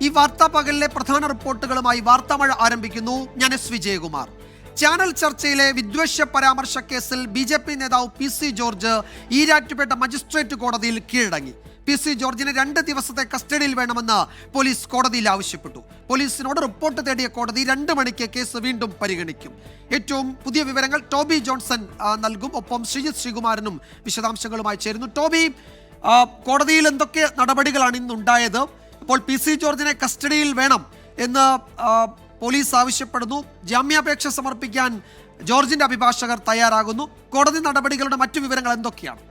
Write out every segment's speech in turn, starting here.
ഈ വാർത്താ പകലിലെ പ്രധാന റിപ്പോർട്ടുകളുമായി വാർത്താമഴ ആരംഭിക്കുന്നു. ഞാൻ എസ് വിജയകുമാർ. ചാനൽ ചർച്ചയിലെ വിദ്വേഷ പരാമർശ കേസിൽ BJP നേതാവ് PC ജോർജ് ഈരാറ്റുപേട്ട മജിസ്ട്രേറ്റ് കോടതിയിൽ കീഴടങ്ങി. PC ജോർജിനെ 2 ദിവസത്തെ കസ്റ്റഡിയിൽ വേണമെന്ന് പോലീസ് കോടതിയിൽ ആവശ്യപ്പെട്ടു. പോലീസിനോട് റിപ്പോർട്ട് തേടിയ കോടതി 2 മണിക്ക് കേസ് വീണ്ടും പരിഗണിക്കും. ഏറ്റവും പുതിയ വിവരങ്ങൾ ടോബി ജോൺസൺ നൽകും. ഒപ്പം ശ്രീജിത്ത് ശ്രീകുമാരനും വിശദാംശങ്ങളുമായി ചേരുന്നു. ടോബി, കോടതിയിൽ എന്തൊക്കെ നടപടികളാണ് ഇന്നുണ്ടായത്? അപ്പോൾ PC ജോർജിനെ കസ്റ്റഡിയിൽ വേണം എന്ന് പോലീസ് ആവശ്യപ്പെടുന്നു. ജാമ്യാപേക്ഷ സമർപ്പിക്കാൻ ജോർജിന്റെ അഭിഭാഷകർ തയ്യാറാകുന്നു. കോടതി നടപടികളുടെ മറ്റു വിവരങ്ങൾ എന്തൊക്കെയാണ്?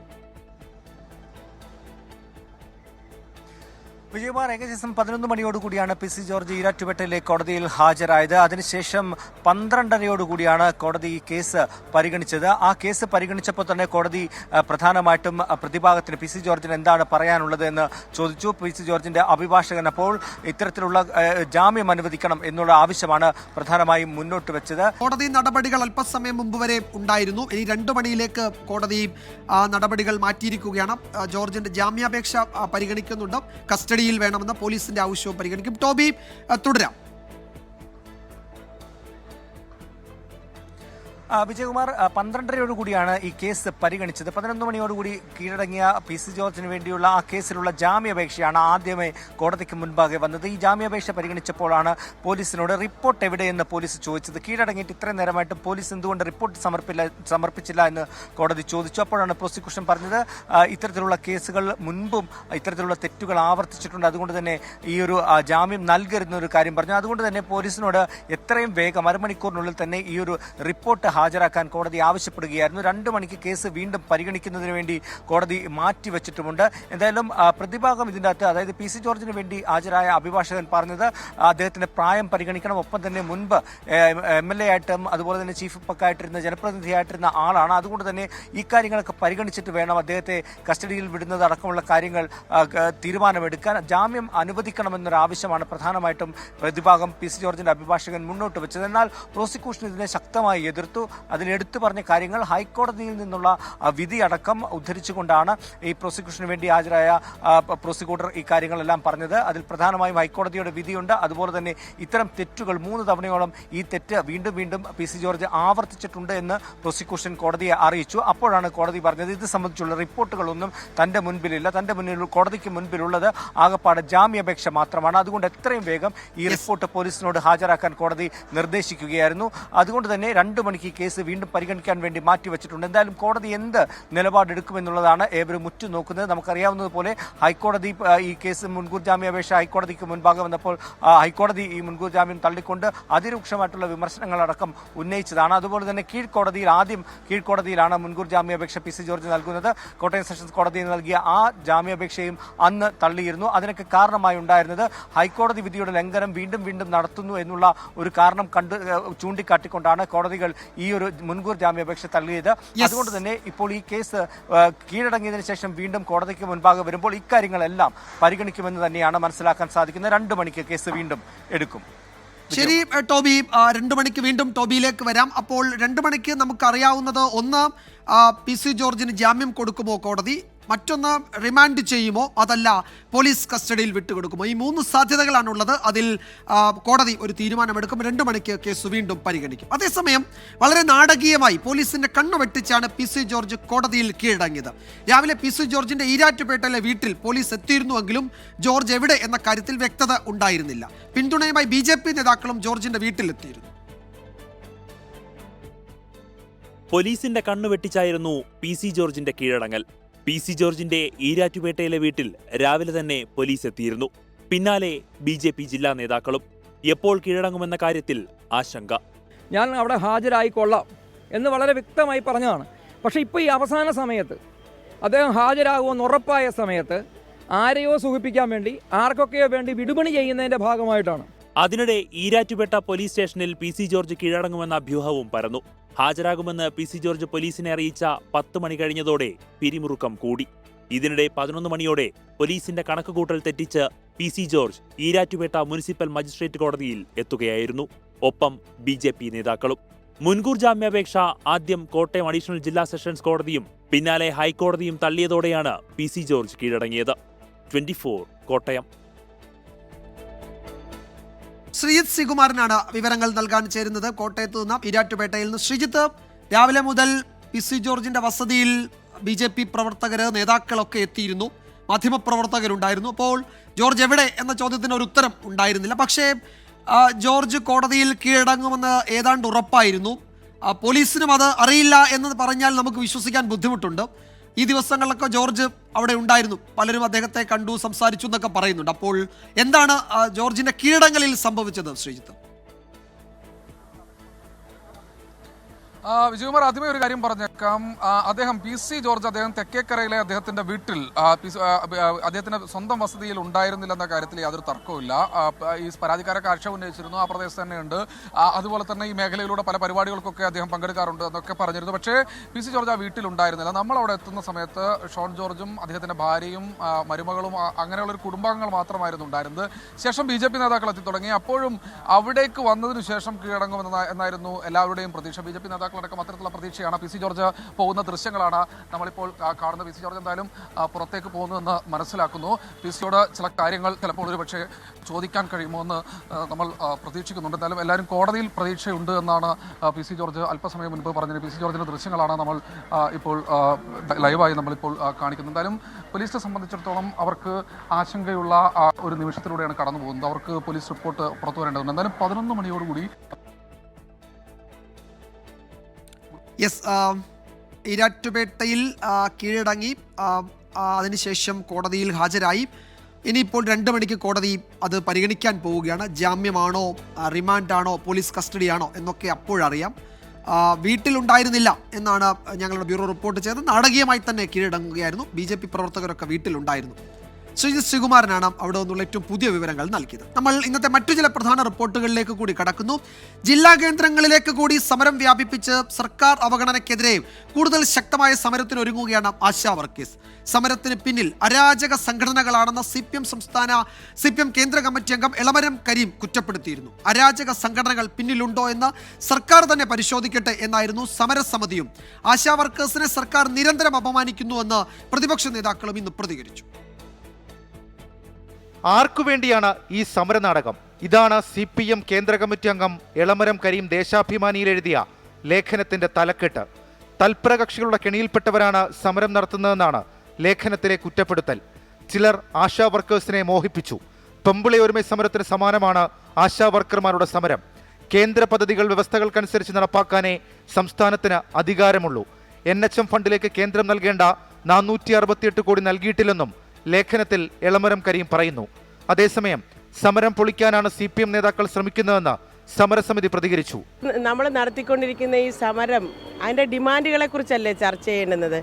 വിജയകുമാർ, ഏകദേശം 11 മണിയോടുകൂടിയാണ് PC ജോർജ് ഈരാറ്റുപേട്ടയിലെ കോടതിയിൽ ഹാജരായത്. അതിനുശേഷം 12:30യോടുകൂടിയാണ് കോടതി ഈ കേസ് പരിഗണിച്ചത്. ആ കേസ് പരിഗണിച്ചപ്പോൾ തന്നെ കോടതി പ്രധാനമായിട്ടും പ്രതിഭാഗത്തിന് PC ജോർജിന് എന്താണ് പറയാനുള്ളത് എന്ന് ചോദിച്ചു. PC ജോർജിന്റെ അഭിഭാഷകൻ അപ്പോൾ ഇത്തരത്തിലുള്ള ജാമ്യം അനുവദിക്കണം എന്നുള്ള ആവശ്യമാണ് പ്രധാനമായും മുന്നോട്ട് വെച്ചത്. കോടതി നടപടികൾ അല്പസമയം മുമ്പ് വരെ ഉണ്ടായിരുന്നു. ഇനി 2 മണിയിലേക്ക് കോടതി നടപടികൾ മാറ്റിയിരിക്കുകയാണ്. ജോർജിന്റെ ജാമ്യാപേക്ഷ പരിഗണിക്കുന്നുണ്ട്. കസ്റ്റഡി വേണമെന്ന പോലീസിന്റെ ആവശ്യവും പരിഗണിക്കും. ടോബി, തുടരാം. വിജയകുമാർ, 12:30യോടുകൂടിയാണ് ഈ കേസ് പരിഗണിച്ചത്. 11 മണിയോടുകൂടി കീഴടങ്ങിയ PC ജോർജിന് വേണ്ടിയുള്ള ആ കേസിലുള്ള ജാമ്യാപേക്ഷയാണ് ആദ്യമേ കോടതിക്ക് മുൻപാകെ വന്നത്. ഈ ജാമ്യാപേക്ഷ പരിഗണിച്ചപ്പോഴാണ് പോലീസിനോട് റിപ്പോർട്ട് എവിടെയെന്ന് പോലീസ് ചോദിച്ചത്. കീഴടങ്ങിയിട്ട് ഇത്രയും നേരമായിട്ട് പോലീസ് എന്തുകൊണ്ട് റിപ്പോർട്ട് സമർപ്പിച്ചില്ല എന്ന് കോടതി ചോദിച്ചു. അപ്പോഴാണ് പ്രോസിക്യൂഷൻ പറഞ്ഞത് ഇത്തരത്തിലുള്ള കേസുകൾ മുൻപും ഇത്തരത്തിലുള്ള തെറ്റുകൾ ആവർത്തിച്ചിട്ടുണ്ട്, അതുകൊണ്ട് തന്നെ ഈ ഒരു ജാമ്യം നൽകരുതെന്നൊരു കാര്യം പറഞ്ഞു. അതുകൊണ്ട് തന്നെ പോലീസിനോട് എത്രയും വേഗം അരമണിക്കൂറിനുള്ളിൽ തന്നെ ഈ ഒരു റിപ്പോർട്ട് ഹാജരാക്കാൻ കോടതി ആവശ്യപ്പെടുകയായിരുന്നു. 2 മണിക്ക് കേസ് വീണ്ടും പരിഗണിക്കുന്നതിന് വേണ്ടി കോടതി മാറ്റിവെച്ചിട്ടുമുണ്ട്. എന്തായാലും പ്രതിഭാഗം ഇതിൻ്റെ അകത്ത്, അതായത് PC ജോർജിന് വേണ്ടി ഹാജരായ അഭിഭാഷകൻ പറഞ്ഞത് അദ്ദേഹത്തിന്റെ പ്രായം പരിഗണിക്കണം, ഒപ്പം തന്നെ മുൻപ് MLA ആയിട്ടും അതുപോലെ തന്നെ ചീഫ് പക്കായിട്ടിരുന്ന ജനപ്രതിനിധിയായിട്ടിരുന്ന ആളാണ്. അതുകൊണ്ട് തന്നെ ഈ കാര്യങ്ങളൊക്കെ പരിഗണിച്ചിട്ട് വേണം അദ്ദേഹത്തെ കസ്റ്റഡിയിൽ വിടുന്നത് അടക്കമുള്ള കാര്യങ്ങൾ തീരുമാനമെടുക്കാൻ. ജാമ്യം അനുവദിക്കണമെന്നൊരു ആവശ്യമാണ് പ്രധാനമായിട്ടും പ്രതിഭാഗം PC ജോർജിന്റെ അഭിഭാഷകൻ മുന്നോട്ട് വെച്ചത്. എന്നാൽ പ്രോസിക്യൂഷൻ ഇതിനെ ശക്തമായി എതിർത്തു. അതിലെടുത്തു പറഞ്ഞ കാര്യങ്ങൾ ഹൈക്കോടതിയിൽ നിന്നുള്ള വിധി അടക്കം ഉദ്ധരിച്ചുകൊണ്ടാണ് ഈ പ്രോസിക്യൂഷന് വേണ്ടി ഹാജരായ പ്രോസിക്യൂട്ടർ ഈ കാര്യങ്ങളെല്ലാം പറഞ്ഞത്. അതിൽ പ്രധാനമായും ഹൈക്കോടതിയുടെ വിധിയുണ്ട്. അതുപോലെ തന്നെ ഇത്തരം തെറ്റുകൾ 3 തവണയോളം ഈ തെറ്റ് വീണ്ടും വീണ്ടും PC ജോർജ് ആവർത്തിച്ചിട്ടുണ്ട് എന്ന് പ്രോസിക്യൂഷൻ കോടതിയെ അറിയിച്ചു. അപ്പോഴാണ് കോടതി പറഞ്ഞത് ഇത് സംബന്ധിച്ചുള്ള റിപ്പോർട്ടുകളൊന്നും തന്റെ മുൻപിലില്ല, തന്റെ മുന്നിൽ കോടതിക്ക് മുൻപിലുള്ളത് ആകപ്പാട് ജാമ്യാപേക്ഷ മാത്രമാണ്. അതുകൊണ്ട് എത്രയും വേഗം ഈ റിപ്പോർട്ട് പോലീസിനോട് ഹാജരാക്കാൻ കോടതി നിർദ്ദേശിക്കുകയായിരുന്നു. അതുകൊണ്ട് തന്നെ 2 മണിക്ക് കേസ് വീണ്ടും പരിഗണിക്കാൻ വേണ്ടി മാറ്റിവെച്ചിട്ടുണ്ട്. എന്തായാലും കോടതി എന്ത് നിലപാടെടുക്കുമെന്നുള്ളതാണ് ഏവരും ഉറ്റുനോക്കുന്നത്. നമുക്കറിയാവുന്നതുപോലെ ഹൈക്കോടതി ഈ കേസ് മുൻകൂർ ജാമ്യാപേക്ഷ ഹൈക്കോടതിക്ക് മുൻപാകെ വന്നപ്പോൾ ഹൈക്കോടതി ഈ മുൻകൂർ ജാമ്യം തള്ളിക്കൊണ്ട് അതിരൂക്ഷമായിട്ടുള്ള വിമർശനങ്ങളടക്കം ഉന്നയിച്ചതാണ്. അതുപോലെ തന്നെ കീഴ്ക്കോടതിയിലാണ് മുൻകൂർ ജാമ്യാപേക്ഷ PC ജോർജ് നൽകുന്നത്. കോട്ടയം സെഷൻസ് കോടതിയിൽ നൽകിയ ആ ജാമ്യാപേക്ഷയും അന്ന് തള്ളിയിരുന്നു. അതിനൊക്കെ കാരണമായി ഉണ്ടായിരുന്നത് ഹൈക്കോടതി വിധിയുടെ ലംഘനം വീണ്ടും വീണ്ടും നടത്തുന്നു എന്നുള്ള ഒരു കാരണം ചൂണ്ടിക്കാട്ടിക്കൊണ്ടാണ് കോടതികൾ ഈ ഒരു മുൻകൂർ ജാമ്യാപേക്ഷ തള്ളിയത്. അതുകൊണ്ട് തന്നെ ഇപ്പോൾ ഈ കേസ് കീഴടങ്ങിയതിനു ശേഷം വീണ്ടും കോടതിക്ക് മുൻപാകെ വരുമ്പോൾ ഇക്കാര്യങ്ങളെല്ലാം പരിഗണിക്കുമെന്ന് തന്നെയാണ് മനസ്സിലാക്കാൻ സാധിക്കുന്നത്. 2 മണിക്ക് കേസ് വീണ്ടും എടുക്കും. ശരി ടോബി, 2 മണിക്ക് വീണ്ടും ടോബിയിലേക്ക് വരാം. അപ്പോൾ 2 മണിക്ക് നമുക്കറിയാവുന്നത്, ഒന്ന് PC ജോർജിന് ജാമ്യം കൊടുക്കുമോ കോടതി, മറ്റൊന്ന് റിമാൻഡ് ചെയ്യുമോ, അതല്ല പോലീസ് കസ്റ്റഡിയിൽ വിട്ടുകൊടുക്കുമോ. ഈ 3 സാധ്യതകളാണുള്ളത്. അതിൽ കോടതി ഒരു തീരുമാനമെടുക്കും. 2 മണിക്ക് കേസ് വീണ്ടും പരിഗണിക്കും. അതേസമയം വളരെ നാടകീയമായി പോലീസിന്റെ കണ്ണു വെട്ടിച്ചാണ് PC ജോർജ് കോടതിയിൽ കീഴടങ്ങിയത്. രാവിലെ PC ജോർജിന്റെ ഈരാറ്റുപേട്ടയിലെ വീട്ടിൽ പോലീസ് എത്തിയിരുന്നുവെങ്കിലും ജോർജ് എവിടെ എന്ന കാര്യത്തിൽ വ്യക്തത ഉണ്ടായിരുന്നില്ല. പിന്തുണയുമായി BJP നേതാക്കളും ജോർജിന്റെ വീട്ടിലെത്തിയിരുന്നു. പോലീസിന്റെ കണ്ണു വെട്ടിച്ചായിരുന്നു PC ജോർജിന്റെ കീഴടങ്ങൽ. PC ജോർജിന്റെ ഈരാറ്റുപേട്ടയിലെ വീട്ടിൽ രാവിലെ തന്നെ പോലീസ് എത്തിയിരുന്നു. പിന്നാലെ BJP ജില്ലാ നേതാക്കളും. എപ്പോൾ കീഴടങ്ങുമെന്ന കാര്യത്തിൽ ആശങ്ക. ഞാൻ അവിടെ ഹാജരായിക്കൊള്ളാം എന്ന് വളരെ വ്യക്തമായി പറഞ്ഞതാണ്. പക്ഷേ ഇപ്പോൾ ഈ അവസാന സമയത്ത് അദ്ദേഹം ഹാജരാകുമെന്ന് ഉറപ്പായ സമയത്ത് ആരെയോ സുഖിപ്പിക്കാൻ വേണ്ടി, ആർക്കൊക്കെയോ വേണ്ടി വിടുപണി ചെയ്യുന്നതിൻ്റെ ഭാഗമായിട്ടാണ്. അതിനിടെ ഈരാറ്റുപേട്ട പോലീസ് സ്റ്റേഷനിൽ PC ജോർജ് കീഴടങ്ങുമെന്ന അഭ്യൂഹവും പരന്നു. ഹാജരാകുമെന്ന് PC ജോർജ് പോലീസിനെ അറിയിച്ച 10 മണി കഴിഞ്ഞതോടെ പിരിമുറുക്കം കൂടി. ഇതിനിടെ 11 മണിയോടെ പോലീസിന്റെ കണക്കുകൂട്ടൽ തെറ്റിച്ച് PC George Erattupetta municipal magistrate കോടതിയിൽ എത്തുകയായിരുന്നു. ഒപ്പം BJP നേതാക്കളും. മുൻകൂർ ജാമ്യാപേക്ഷ ആദ്യം കോട്ടയം അഡീഷണൽ ജില്ലാ സെഷൻസ് കോടതിയും പിന്നാലെ ഹൈക്കോടതിയും തള്ളിയതോടെയാണ് PC ജോർജ് കീഴടങ്ങിയത്. 24 കോട്ടയം. ശ്രീജിത്ത് ശ്രീകുമാരനാണ് വിവരങ്ങൾ നൽകാൻ ചേരുന്നത് കോട്ടയത്ത് നിന്ന് ഈരാറ്റുപേട്ടയിൽ നിന്ന്. ശ്രീജിത്ത്, രാവിലെ മുതൽ PC ജോർജിന്റെ വസതിയിൽ BJP പ്രവർത്തകര് നേതാക്കളൊക്കെ എത്തിയിരുന്നു, മാധ്യമപ്രവർത്തകരുണ്ടായിരുന്നു. അപ്പോൾ ജോർജ് എവിടെ എന്ന ചോദ്യത്തിന് ഒരു ഉത്തരം ഉണ്ടായിരുന്നില്ല. പക്ഷേ ജോർജ് കോടതിയിൽ കീഴടങ്ങുമെന്ന് ഏതാണ്ട് ഉറപ്പായിരുന്നു. പോലീസിനും അത് അറിയില്ല എന്ന് പറഞ്ഞാൽ നമുക്ക് വിശ്വസിക്കാൻ ബുദ്ധിമുട്ടുണ്ട്. ഈ ദിവസങ്ങളിലൊക്കെ ജോർജ് അവിടെ ഉണ്ടായിരുന്നു, പലരും അദ്ദേഹത്തെ കണ്ടു, സംസാരിച്ചു എന്നൊക്കെ പറയുന്നുണ്ട്. അപ്പോൾ എന്താണ് ജോർജിന്റെ കീഴടങ്ങലിൽ സംഭവിച്ചത് ശ്രീജിത്ത്? വിജയകുമാർ, ആദ്യമേ ഒരു കാര്യം പറഞ്ഞേക്കാം. അദ്ദേഹം PC ജോർജ് അദ്ദേഹം തെക്കേക്കരയിലെ അദ്ദേഹത്തിന്റെ വീട്ടിൽ അദ്ദേഹത്തിന്റെ സ്വന്തം വസതിയിൽ ഉണ്ടായിരുന്നില്ലെന്ന കാര്യത്തിൽ യാതൊരു തർക്കവുമില്ല. ഈ പരാതിക്കാരൊക്കെ ആക്ഷേപം ഉന്നയിച്ചിരുന്നു, ആ പ്രദേശത്ത് തന്നെയുണ്ട്. അതുപോലെ തന്നെ ഈ മേഖലയിലൂടെ പല പരിപാടികൾക്കൊക്കെ അദ്ദേഹം പങ്കെടുക്കാറുണ്ട് എന്നൊക്കെ പറഞ്ഞിരുന്നു. പക്ഷേ PC ജോർജ് ആ വീട്ടിൽ ഉണ്ടായിരുന്നില്ല. നമ്മൾ അവിടെ എത്തുന്ന സമയത്ത് ഷോൺ ജോർജും അദ്ദേഹത്തിന്റെ ഭാര്യയും മരുമകളും അങ്ങനെയുള്ളൊരു കുടുംബാംഗങ്ങൾ മാത്രമായിരുന്നു ഉണ്ടായിരുന്നത്. ശേഷം BJP നേതാക്കൾ എത്തി തുടങ്ങി. അപ്പോഴും അവിടേക്ക് വന്നതിനു ശേഷം കീഴടങ്ങുമെന്നായിരുന്നു എല്ലാവരുടെയും പ്രതീക്ഷ. BJP നേതാക്കൾ അടക്കം അത്തരത്തിലുള്ള പ്രതീക്ഷയാണ്. PC ജോർജ് പോകുന്ന ദൃശ്യങ്ങളാണ് നമ്മളിപ്പോൾ കാണുന്നത്. PC ജോർജ് എന്തായാലും പുറത്തേക്ക് പോകുന്നുവെന്ന് മനസ്സിലാക്കുന്നു. PC-യോട് ചില കാര്യങ്ങൾ ചിലപ്പോൾ ഒരു പക്ഷേ ചോദിക്കാൻ കഴിയുമോ എന്ന് നമ്മൾ പ്രതീക്ഷിക്കുന്നുണ്ട്. എന്തായാലും എല്ലാവരും കോടതിയിൽ പ്രതീക്ഷയുണ്ട് എന്നാണ് PC ജോർജ് അല്പസമയം മുൻപ് പറഞ്ഞത്. PC ജോർജിന്റെ ദൃശ്യങ്ങളാണ് നമ്മൾ ഇപ്പോൾ ലൈവായി നമ്മളിപ്പോൾ കാണിക്കുന്നത്. എന്തായാലും പോലീസിനെ സംബന്ധിച്ചിടത്തോളം അവർക്ക് ആശങ്കയുള്ള ഒരു നിമിഷത്തിലൂടെയാണ് കടന്നു പോകുന്നത്. അവർക്ക് പോലീസ് റിപ്പോർട്ട് പുറത്തു വരേണ്ടതുണ്ട്. എന്തായാലും 11 മണിയോടുകൂടി ഈരാറ്റുപേട്ടയിൽ കീഴടങ്ങി, അതിനുശേഷം കോടതിയിൽ ഹാജരായി. ഇനിയിപ്പോൾ 2 മണിക്ക് കോടതി അത് പരിഗണിക്കാൻ പോവുകയാണ്. ജാമ്യമാണോ, റിമാൻഡാണോ, പോലീസ് കസ്റ്റഡിയാണോ എന്നൊക്കെ അപ്പോഴറിയാം. വീട്ടിലുണ്ടായിരുന്നില്ല എന്നാണ് ഞങ്ങളുടെ ബ്യൂറോ റിപ്പോർട്ട് ചെയ്തത്. നാടകീയമായി തന്നെ കീഴടങ്ങുകയായിരുന്നു. BJP പ്രവർത്തകരൊക്കെ വീട്ടിലുണ്ടായിരുന്നു. ശ്രീജിത്ത് ശ്രീകുമാരനാണ് അവിടെ നിന്നുള്ള ഏറ്റവും പുതിയ വിവരങ്ങൾ നൽകിയത്. നമ്മൾ ഇന്നത്തെ മറ്റു ചില പ്രധാന റിപ്പോർട്ടുകളിലേക്ക് കൂടി കടക്കുന്നു. ജില്ലാ കേന്ദ്രങ്ങളിലേക്ക് കൂടി സമരം വ്യാപിപ്പിച്ച് സർക്കാർ അവഗണനയ്ക്കെതിരെ കൂടുതൽ ശക്തമായ സമരത്തിന് ഒരുങ്ങുകയാണ് ആശാ വർക്കേഴ്സ്. സമരത്തിന് പിന്നിൽ അരാജക സംഘടനകളാണെന്ന് CPM കേന്ദ്ര കമ്മിറ്റി അംഗം എളമരം കരീം കുറ്റപ്പെടുത്തിയിരുന്നു. അരാജക സംഘടനകൾ പിന്നിലുണ്ടോ എന്ന് സർക്കാർ തന്നെ പരിശോധിക്കട്ടെ എന്നായിരുന്നു സമരസമിതിയും. ആശാ വർക്കേഴ്സിനെ സർക്കാർ നിരന്തരം അപമാനിക്കുന്നുവെന്ന് പ്രതിപക്ഷ നേതാക്കളും ഇന്ന് പ്രതികരിച്ചു. ആർക്കുവേണ്ടിയാണ് ഈ സമരനാടകം? ഇതാണ് CPM കേന്ദ്ര കമ്മിറ്റി അംഗം എളമരം കരീം ദേശാഭിമാനിയിൽ എഴുതിയ ലേഖനത്തിന്റെ തലക്കെട്ട്. തൽപരകക്ഷികളുടെ കെണിയിൽപ്പെട്ടവരാണ് സമരം നടത്തുന്നതെന്നാണ് ലേഖനത്തിലെ കുറ്റപ്പെടുത്തൽ. ചിലർ ആശാ വർക്കേഴ്സിനെ മോഹിപ്പിച്ചു. പെമ്പിളി ഒരുമൈ സമരത്തിന് സമാനമാണ് ആശാ വർക്കർമാരുടെ സമരം. കേന്ദ്ര പദ്ധതികൾ വ്യവസ്ഥകൾക്കനുസരിച്ച് നടപ്പാക്കാനേ സംസ്ഥാനത്തിന് അധികാരമുള്ളൂ. NHM ഫണ്ടിലേക്ക് കേന്ദ്രം നൽകേണ്ട 468 കോടി നൽകിയിട്ടില്ലെന്നും ലേഖനത്തിൽ എളമരം കരീം പറയുന്നു. അതേസമയം സമരം പൊളിക്കാനാണ് CPM നേതാക്കൾ ശ്രമിക്കുന്നതെന്ന് സമരസമിതി പ്രതികരിച്ചു. നമ്മൾ നടത്തിക്കൊണ്ടിരിക്കുന്ന ഈ സമരം അതിൻ്റെ ഡിമാൻഡുകളെ കുറിച്ചല്ലേ ചർച്ച ചെയ്യുന്നത്?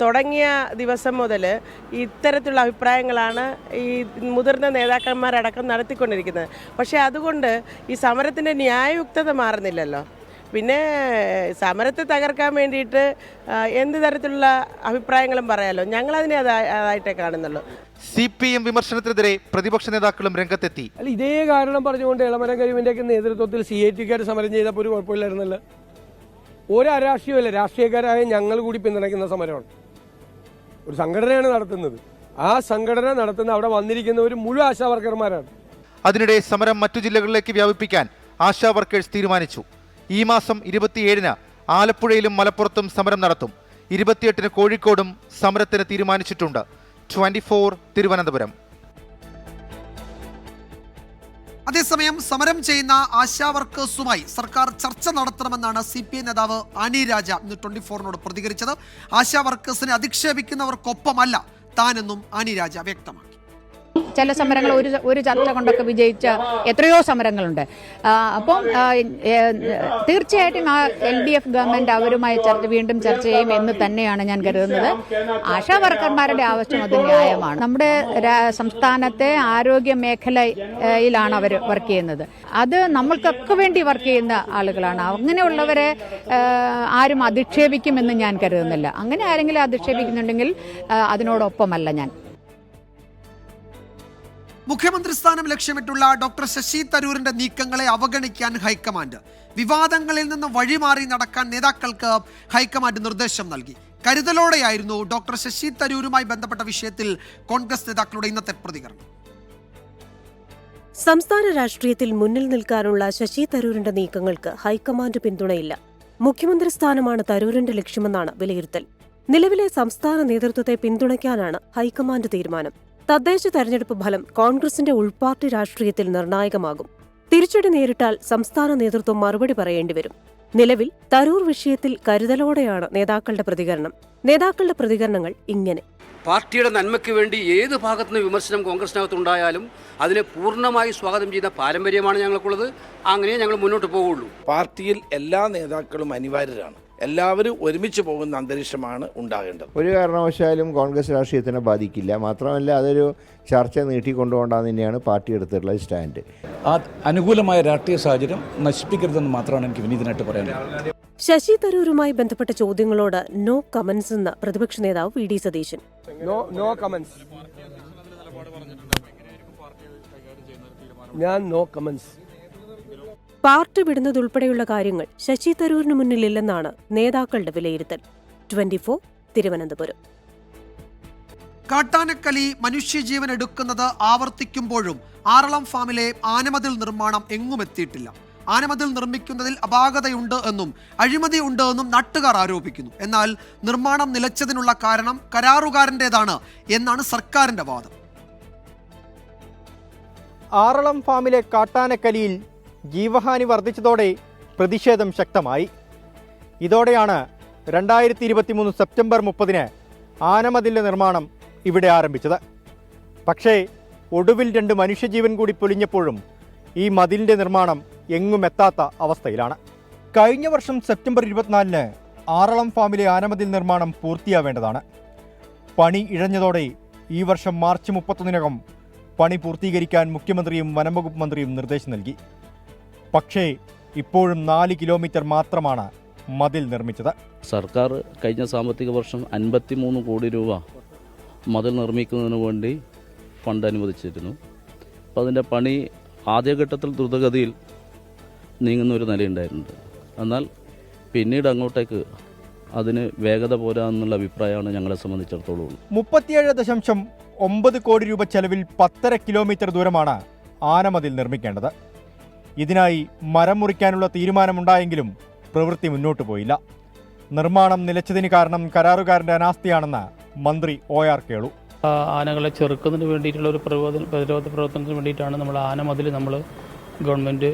തുടങ്ങിയ ദിവസം മുതൽ ഇത്തരത്തിലുള്ള അഭിപ്രായങ്ങളാണ് ഈ മുതിർന്ന നേതാക്കന്മാരടക്കം നടത്തിക്കൊണ്ടിരിക്കുന്നത്. പക്ഷേ അതുകൊണ്ട് ഈ സമരത്തിൻ്റെ ന്യായയുക്തത മാറുന്നില്ലല്ലോ. പിന്നെ സമരത്തെ തകർക്കാൻ വേണ്ടിയിട്ട് എന്ത് തരത്തിലുള്ള അഭിപ്രായങ്ങളും പറയാമല്ലോ. ഞങ്ങളതിനെ അതായിട്ടേ കാണുന്നുള്ളൂ. CPM വിമർശനത്തിനെതിരെ പ്രതിപക്ഷ നേതാക്കളും രംഗത്തെത്തി. അല്ല, ഇതേ കാരണം പറഞ്ഞുകൊണ്ട് എളമരം കരീമിൻ്റെയൊക്കെ നേതൃത്വത്തിൽ CIT-ക്കാർ സമരം ചെയ്തപ്പോൾ ഒരു കുഴപ്പമില്ലായിരുന്നല്ലോ. ഒരു അരാഷ്ട്രീയമല്ല, രാഷ്ട്രീയക്കാരായ ഞങ്ങൾ കൂടി പിന്തുണയ്ക്കുന്ന സമരമാണ്. ഒരു സംഘടനയാണ് നടത്തുന്നത്. ആ സംഘടന നടത്തുന്ന അവിടെ വന്നിരിക്കുന്നവർ മുഴുവൻ ആശാ വർക്കർമാരാണ്. അതിനിടെ സമരം മറ്റു ജില്ലകളിലേക്ക് വ്യാപിപ്പിക്കാൻ ആശാ വർക്കേഴ്സ് തീരുമാനിച്ചു. ഈ മാസം 27-ന് ആലപ്പുഴയിലും മലപ്പുറത്തും സമരം നടത്തും. 28-ന് കോഴിക്കോടും സമരത്തിന് തീരുമാനിച്ചിട്ടുണ്ട്. 24 തിരുവനന്തപുരം. അതേസമയം സമരം ചെയ്യുന്ന ആശാ വർക്കേഴ്സുമായി സർക്കാർ ചർച്ച നടത്തണമെന്നാണ് CPI നേതാവ് ആനി രാജ ഇന്ന് 24-നോട് പ്രതികരിച്ചത്. ആശാ വർക്കേഴ്സിനെ അധിക്ഷേപിക്കുന്നവർക്കൊപ്പമല്ല താനെന്നും ആനി രാജ വ്യക്തമാക്കി. ചില സമരങ്ങൾ ഒരു ചർച്ച കൊണ്ടൊക്കെ വിജയിച്ച എത്രയോ സമരങ്ങളുണ്ട്. അപ്പം തീർച്ചയായിട്ടും ആ LDF ഗവൺമെൻറ് അവരുമായി വീണ്ടും ചർച്ച ചെയ്യും എന്ന് തന്നെയാണ് ഞാൻ കരുതുന്നത്. ആശാ വർക്കർമാരുടെ ആവശ്യം അത് ന്യായമാണ്. നമ്മുടെ സംസ്ഥാനത്തെ ആരോഗ്യ മേഖലയിലാണ് അവർ വർക്ക് ചെയ്യുന്നത്. അത് നമ്മൾക്കൊക്കെ വേണ്ടി വർക്ക് ചെയ്യുന്ന ആളുകളാണ്. അങ്ങനെയുള്ളവരെ ആരും അധിക്ഷേപിക്കുമെന്ന് ഞാൻ കരുതുന്നില്ല. അങ്ങനെ ആരെങ്കിലും അധിക്ഷേപിക്കുന്നുണ്ടെങ്കിൽ അതിനോടൊപ്പമല്ല ഞാൻ. മുഖ്യമന്ത്രി സ്ഥാനം ലക്ഷ്യമിട്ടുള്ള ഡോക്ടർ ശശി തരൂരിന്റെ നീക്കങ്ങളെ അവഗണിക്കാൻ ഹൈക്കമാൻഡ്. വിവാദങ്ങളിൽ നിന്ന് വഴിമാറി നടക്കാൻ നേതാക്കൾക്ക് ഹൈക്കമാൻഡ് നിർദ്ദേശം നൽകി. കരുതലോടെയായിരുന്നു ഡോക്ടർ ശശി തരൂരുമായി ബന്ധപ്പെട്ട വിഷയത്തിൽ കോൺഗ്രസ് നേതാക്കളുടെ ഇന്നത്തെ പ്രതികരണം. സംസ്ഥാന രാഷ്ട്രീയത്തിൽ മുന്നിൽ നിൽക്കാനുള്ള ശശി തരൂരിന്റെ നീക്കങ്ങൾക്ക് ഹൈക്കമാൻഡ് പിന്തുണയില്ല. മുഖ്യമന്ത്രി സ്ഥാനമാണ് തരൂരിന്റെ ലക്ഷ്യമെന്നാണ് വിലയിരുത്തൽ. നിലവിലെ സംസ്ഥാന നേതൃത്വത്തെ പിന്തുണയ്ക്കാനാണ് ഹൈക്കമാൻഡ് തീരുമാനം. തദ്ദേശ തെരഞ്ഞെടുപ്പ് ഫലം കോൺഗ്രസിന്റെ ഉൾപാർട്ടി രാഷ്ട്രീയത്തിൽ നിർണായകമാകും. തിരിച്ചടി നേരിട്ടാൽ സംസ്ഥാന നേതൃത്വം മറുപടി പറയേണ്ടിവരും. നിലവിൽ തരൂർ വിഷയത്തിൽ കരുതലോടെയാണ് നേതാക്കളുടെ പ്രതികരണങ്ങൾ ഇങ്ങനെ. പാർട്ടിയുടെ നന്മയ്ക്ക് വേണ്ടി ഏത് ഭാഗത്തുനിന്ന് വിമർശനം കോൺഗ്രസിനകത്തുണ്ടായാലും അതിനെ പൂർണ്ണമായി സ്വാഗതം ചെയ്യുന്ന പാരമ്പര്യമാണ് ഞങ്ങൾക്കുള്ളത്. അങ്ങനെ ഞങ്ങൾ മുന്നോട്ട് പോവുള്ളൂ. പാർട്ടിയിൽ എല്ലാ നേതാക്കളും അനിവാര്യരാണ്. എല്ലാവരും ഒരുമിച്ച് പോകുന്ന അന്തരീക്ഷമാണ് ഉണ്ടാകേണ്ടത്. ഒരു കാരണവശാലും കോൺഗ്രസ് രാഷ്ട്രീയത്തിനെ ബാധിക്കില്ല. മാത്രമല്ല അതൊരു ചർച്ച നീട്ടിക്കൊണ്ടുപോകേണ്ടതെന്ന് തന്നെയാണ് പാർട്ടി എടുത്തിട്ടുള്ള സ്റ്റാൻഡ്. ആ അനുകൂലമായ രാഷ്ട്രീയ സാഹചര്യം നശിപ്പിക്കരുതെന്ന് മാത്രമാണ് എനിക്ക് വിനീതനായിട്ട് പറയാനുള്ളത്. ശശി തരൂരുമായി ബന്ധപ്പെട്ട ചോദ്യങ്ങളോട് നോ കമന്റ്സ് എന്ന പ്രതിപക്ഷ നേതാവ് V D Satheesan. No comments. ഞാൻ നോ കമന്റ്സ്. പാർട്ടി വിടുന്നതുൾപ്പെടെയുള്ള കാര്യങ്ങൾ ശശി തരൂരിന് മുന്നിലില്ലെന്നാണ് നേതാക്കളുടെ വിലയിരുത്തൽ. 24 തിരുവനന്തപുരം. കാട്ടാനക്കലി മനുഷ്യജീവൻ എടുക്കുന്നത് ആവർത്തിക്കുമ്പോഴും ആറളം ഫാമിലെ ആനമതിൽ നിർമ്മാണം എങ്ങുമെത്തിയിട്ടില്ല. ആനമതിൽ നിർമ്മിക്കുന്നതിൽ അപാകതയുണ്ട് എന്നും അഴിമതി ഉണ്ട് എന്നും നാട്ടുകാർ ആരോപിക്കുന്നു. എന്നാൽ നിർമ്മാണം നിലച്ചതിനുള്ള കാരണം കരാറുകാരൻ്റെതാണ് എന്നാണ് സർക്കാരിന്റെ വാദം. ആറളം ഫാമിലെ കാട്ടാനക്കലിയിൽ ജീവഹാനി വർദ്ധിച്ചതോടെ പ്രതിഷേധം ശക്തമായി. ഇതോടെയാണ് 2023 സെപ്റ്റംബർ 30 ആനമതിലിന്റെ നിർമ്മാണം ഇവിടെ ആരംഭിച്ചത്. പക്ഷേ ഒടുവിൽ 2 മനുഷ്യജീവൻ കൂടി പൊലിഞ്ഞപ്പോഴും ഈ മതിലിന്റെ നിർമ്മാണം എങ്ങും എത്താത്ത അവസ്ഥയിലാണ്. കഴിഞ്ഞ വർഷം സെപ്റ്റംബർ 24 ആറളം ഫാമിലെ ആനമതിൽ നിർമ്മാണം പൂർത്തിയാവേണ്ടതാണ്. പണി ഇഴഞ്ഞതോടെ ഈ വർഷം മാർച്ച് 31 പണി പൂർത്തീകരിക്കാൻ മുഖ്യമന്ത്രിയും വനംവകുപ്പ് മന്ത്രിയും നിർദ്ദേശം നൽകി. പക്ഷേ ഇപ്പോഴും 4 കിലോമീറ്റർ മാത്രമാണ് മതിൽ നിർമ്മിച്ചത്. സർക്കാർ കഴിഞ്ഞ സാമ്പത്തിക വർഷം 53 കോടി രൂപ മതിൽ നിർമ്മിക്കുന്നതിന് വേണ്ടി ഫണ്ട് അനുവദിച്ചിരുന്നു. അപ്പോൾ അതിൻ്റെ പണി ആദ്യഘട്ടത്തിൽ ദ്രുതഗതിയിൽ നീങ്ങുന്ന ഒരു നിലയുണ്ടായിട്ടുണ്ട്. എന്നാൽ പിന്നീട് അങ്ങോട്ടേക്ക് അതിന് വേഗത പോരാ എന്നുള്ള അഭിപ്രായമാണ് ഞങ്ങളെ സംബന്ധിച്ചിടത്തോളം. 37.9 കോടി രൂപ ചെലവിൽ 10.5 കിലോമീറ്റർ ദൂരമാണ് ആനമതിൽ നിർമ്മിക്കേണ്ടത്. ഇതിനായി മരം മുറിക്കാനുള്ള തീരുമാനമുണ്ടായെങ്കിലും പ്രവൃത്തി മുന്നോട്ട് പോയില്ല. നിർമ്മാണം നിലച്ചതിന് കാരണം കരാറുകാരൻ്റെ അനാസ്ഥയാണെന്ന് മന്ത്രി OR കേളു. ആനകളെ ചെറുക്കുന്നതിന് വേണ്ടിയിട്ടുള്ള ഒരു പ്രതിരോധ പ്രവർത്തനത്തിന് വേണ്ടിയിട്ടാണ് നമ്മൾ ആനമതിൽ ഗവൺമെൻറ്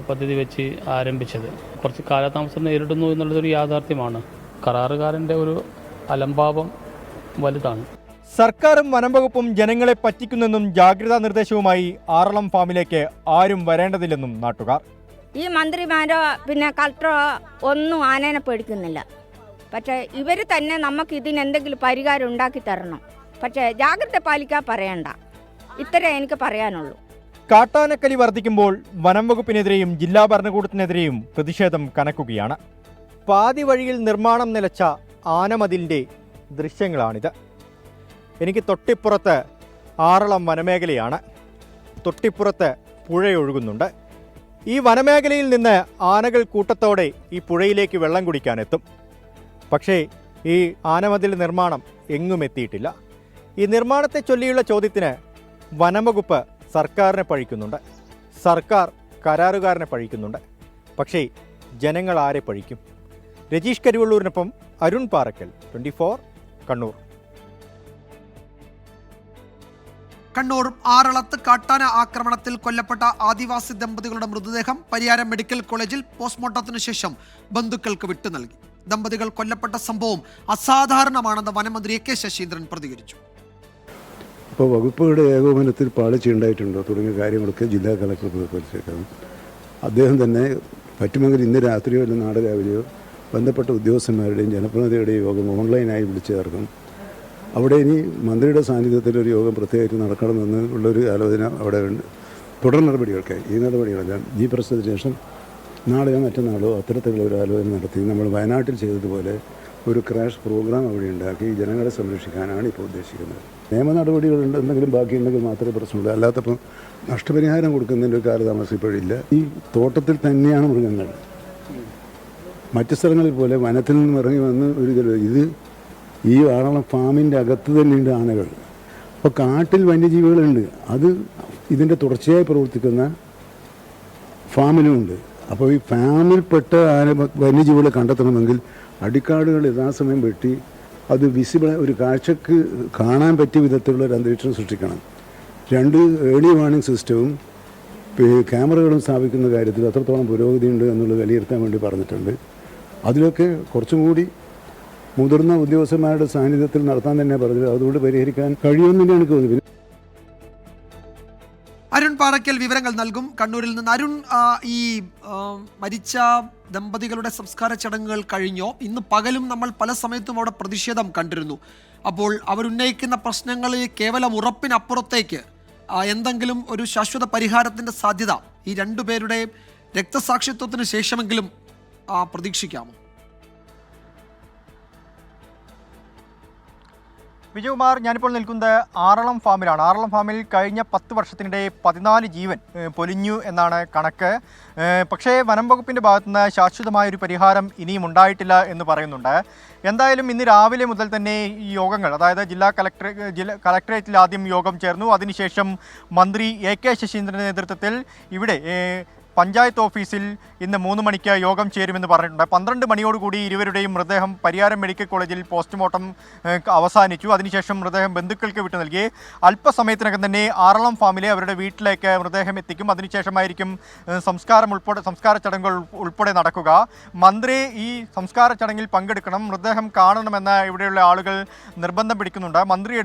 പദ്ധതി വെച്ച് ആരംഭിച്ചത്. കുറച്ച് കാലതാമസം നേരിടുന്നു എന്നുള്ളതൊരു യാഥാർത്ഥ്യമാണ്. കരാറുകാരൻ്റെ ഒരു അലംഭാവം വലുതാണ്. സർക്കാരും വനംവകുപ്പും ജനങ്ങളെ പറ്റിക്കുന്നെന്നും ജാഗ്രതാ നിർദ്ദേശവുമായി ആറളം ഫാമിലേക്ക് ആരും വരേണ്ടതില്ലെന്നും നാട്ടുകാർ. ഈ മന്ത്രിമാരോ കളക്ടറോ ഒന്നും ആനേനെ പേടിക്കുന്നില്ല. പക്ഷേ ഇവർ തന്നെ നമുക്ക് ഇതിനെന്തെങ്കിലും പരിഹാരം ഉണ്ടാക്കി തരണം. പക്ഷേ ജാഗ്രത പാലിക്കാൻ പറയണ്ട. ഇത്രേ എനിക്ക് പറയാനുള്ളൂ. കാട്ടാനക്കലി വർദ്ധിക്കുമ്പോൾ വനംവകുപ്പിനെതിരെയും ജില്ലാ ഭരണകൂടത്തിനെതിരെയും പ്രതിഷേധം കനക്കുകയാണ്. പാതി വഴിയിൽ നിർമ്മാണം നിലച്ച ആനമതിലിൻ്റെ ദൃശ്യങ്ങളാണിത്. എനിക്ക് തൊട്ടിപ്പുറത്ത് ആറളം വനമേഖലയാണ്. തൊട്ടിപ്പുറത്ത് പുഴയൊഴുകുന്നുണ്ട്. ഈ വനമേഖലയിൽ നിന്ന് ആനകൾ കൂട്ടത്തോടെ ഈ പുഴയിലേക്ക് വെള്ളം കുടിക്കാനെത്തും. പക്ഷേ ഈ ആനമതിൽ നിർമ്മാണം എങ്ങും എത്തിയിട്ടില്ല. ഈ നിർമ്മാണത്തെ ചൊല്ലിയുള്ള ചോദ്യത്തിന് വനംവകുപ്പ് സർക്കാരിനെ പഴിക്കുന്നുണ്ട്, സർക്കാർ കരാറുകാരനെ പഴിക്കുന്നുണ്ട്. പക്ഷേ ജനങ്ങൾ ആരെ പഴിക്കും? രജീഷ് കരിവള്ളൂരിനൊപ്പം അരുൺ പാറക്കൽ, 24 കണ്ണൂർ. കണ്ണൂർ ആറളത്ത് കാട്ടാന ആക്രമണത്തിൽ കൊല്ലപ്പെട്ട ആദിവാസി ദമ്പതികളുടെ മൃതദേഹം പരിയാരം മെഡിക്കൽ കോളേജിൽ പോസ്റ്റ്മോർട്ടത്തിന് ശേഷം ബന്ധുക്കൾക്ക് വിട്ടു നൽകി. ദമ്പതികൾ കൊല്ലപ്പെട്ട സംഭവം അസാധാരണമാണെന്ന് വനമന്ത്രി AK ശശീന്ദ്രൻ പ്രതികരിച്ചു. അപ്പോൾ വകുപ്പുകളുടെ ഏകോപനത്തിൽ പാളിച്ചയുണ്ടായിട്ടുണ്ടോ തുടങ്ങിയ കാര്യങ്ങളൊക്കെ ജില്ലാ കളക്ടർ പരിശോധിച്ചേക്കാം. അദ്ദേഹം തന്നെ പറ്റുമെങ്കിൽ ഇന്ന് രാത്രിയോ അല്ലെങ്കിൽ നാളെ രാവിലെയോ ബന്ധപ്പെട്ട ഉദ്യോഗസ്ഥന്മാരുടെയും ജനപ്രതിനിധികളുടെയും യോഗം ഓൺലൈനായി വിളിച്ചു ചേർക്കും. അവിടെ ഇനി മന്ത്രിയുടെ സാന്നിധ്യത്തിൽ ഒരു യോഗം പ്രത്യേകമായിട്ട് നടക്കണമെന്ന് ഉള്ളൊരു ആലോചന അവിടെ ഉണ്ട്. തുടർ നടപടികൾക്കായി ഈ നടപടികളെല്ലാം ഈ പ്രശ്നത്തിന് ശേഷം നാളെയോ മറ്റന്നാളോ അത്തരത്തിലുള്ള ഒരു ആലോചന നടത്തി നമ്മൾ വയനാട്ടിൽ ചെയ്തതുപോലെ ഒരു ക്രാഷ് പ്രോഗ്രാം അവിടെ ഉണ്ടാക്കി ജനങ്ങളെ സംരക്ഷിക്കാനാണ് ഇപ്പോൾ ഉദ്ദേശിക്കുന്നത്. നിയമ നടപടികളുണ്ട്, എന്തെങ്കിലും ബാക്കിയുണ്ടെങ്കിൽ മാത്രമേ പ്രശ്നമുള്ളൂ. അല്ലാത്തപ്പം നഷ്ടപരിഹാരം കൊടുക്കുന്നതിൻ്റെ ഒരു കാലതാമസം ഇപ്പോഴില്ല. ഈ തോട്ടത്തിൽ തന്നെയാണ് മൃഗങ്ങൾ. മറ്റു സ്ഥലങ്ങളിൽ പോലെ വനത്തിൽ നിന്നും ഇറങ്ങി വന്ന് ഇത് ഈ ആറളം ഫാമിൻ്റെ അകത്ത് തന്നെയുണ്ട് ആനകൾ. അപ്പോൾ കാട്ടിൽ വന്യജീവികളുണ്ട്. അത് ഇതിൻ്റെ തുടർച്ചയായി പ്രവർത്തിക്കുന്ന ഫാമിനുമുണ്ട്. അപ്പോൾ ഈ ഫാമിൽപ്പെട്ട വന്യജീവികളെ കണ്ടെത്തണമെങ്കിൽ അടിക്കാടുകൾ യഥാസമയം വെട്ടി അത് വിസിബിൾ ഒരു കാഴ്ചക്ക് കാണാൻ പറ്റിയ വിധത്തിലുള്ള ഒരു അന്തരീക്ഷം സൃഷ്ടിക്കണം. 2 ഏർലി വാർണിംഗ് സിസ്റ്റവും ക്യാമറകളും സ്ഥാപിക്കുന്ന കാര്യത്തിൽ അത്രത്തോളം പുരോഗതിയുണ്ട് എന്നുള്ളത് വിലയിരുത്താൻ വേണ്ടി പറഞ്ഞിട്ടുണ്ട്. അതിലൊക്കെ കുറച്ചും കൂടി മുതിർന്ന ഉദ്യോഗസ്ഥന്മാരുടെ സാന്നിധ്യത്തിൽ നടത്താൻ തന്നെ പറഞ്ഞത്. അതുകൊണ്ട് പരിഹരിക്കാൻ കഴിയുമെന്ന് തന്നെയാണ് എനിക്ക് തോന്നുന്നത്. അരുൺ പാറയ്ക്കൽ വിവരങ്ങൾ നൽകും കണ്ണൂരിൽ നിന്ന്. അരുൺ, ഈ മരിച്ച ദമ്പതികളുടെ സംസ്കാര ചടങ്ങുകൾ കഴിഞ്ഞോ? ഇന്ന് പകലും നമ്മൾ പല സമയത്തും അവിടെ പ്രതിഷേധം കണ്ടിരുന്നു. അപ്പോൾ അവരുന്നയിക്കുന്ന പ്രശ്നങ്ങളിൽ കേവലം ഉറപ്പിനപ്പുറത്തേക്ക് എന്തെങ്കിലും ഒരു ശാശ്വത പരിഹാരത്തിൻ്റെ സാധ്യത ഈ 2 പേരുടെ രക്തസാക്ഷിത്വത്തിന് ശേഷമെങ്കിലും പ്രതീക്ഷിക്കാമോ? വിജയകുമാർ, ഞാനിപ്പോൾ നിൽക്കുന്നത് ആറളം ഫാമിലാണ്. ആറളം ഫാമിൽ കഴിഞ്ഞ 10 വർഷത്തിനിടെ 14 ജീവൻ പൊലിഞ്ഞു എന്നാണ് കണക്ക്. പക്ഷേ വനം വകുപ്പിൻ്റെ ഭാഗത്തുനിന്ന് ശാശ്വതമായൊരു പരിഹാരം ഇനിയും ഉണ്ടായിട്ടില്ല എന്ന് പറയുന്നുണ്ട്. എന്തായാലും ഇന്ന് രാവിലെ മുതൽ തന്നെ ഈ യോഗങ്ങൾ, അതായത് ജില്ലാ കളക്ടറേറ്റിൽ ആദ്യം യോഗം ചേർന്നു. അതിനുശേഷം മന്ത്രി AK ശശീന്ദ്രൻ്റെ നേതൃത്വത്തിൽ ഇവിടെ പഞ്ചായത്ത് ഓഫീസിൽ ഇന്ന് 3 മണിക്ക് യോഗം ചേരുമെന്ന് പറഞ്ഞിട്ടുണ്ട്. 12 മണിയോടുകൂടി ഇരുവരുടെയും മൃതദേഹം പരിയാരം മെഡിക്കൽ കോളേജിൽ പോസ്റ്റ്മോർട്ടം അവസാനിച്ചു. അതിനുശേഷം മൃതദേഹം ബന്ധുക്കൾക്ക് വിട്ടു നൽകി. അല്പസമയത്തിനകം തന്നെ ആറളം ഫാമിലെ അവരുടെ വീട്ടിലേക്ക് മൃതദേഹം എത്തിക്കും. അതിനുശേഷമായിരിക്കും സംസ്കാര ചടങ്ങുകൾ ഉൾപ്പെടെ നടക്കുക. മന്ത്രി ഈ സംസ്കാര ചടങ്ങിൽ പങ്കെടുക്കണം, മൃതദേഹം കാണണമെന്ന് ഇവിടെയുള്ള ആളുകൾ നിർബന്ധം പിടിക്കുന്നുണ്ട്. മന്ത്രി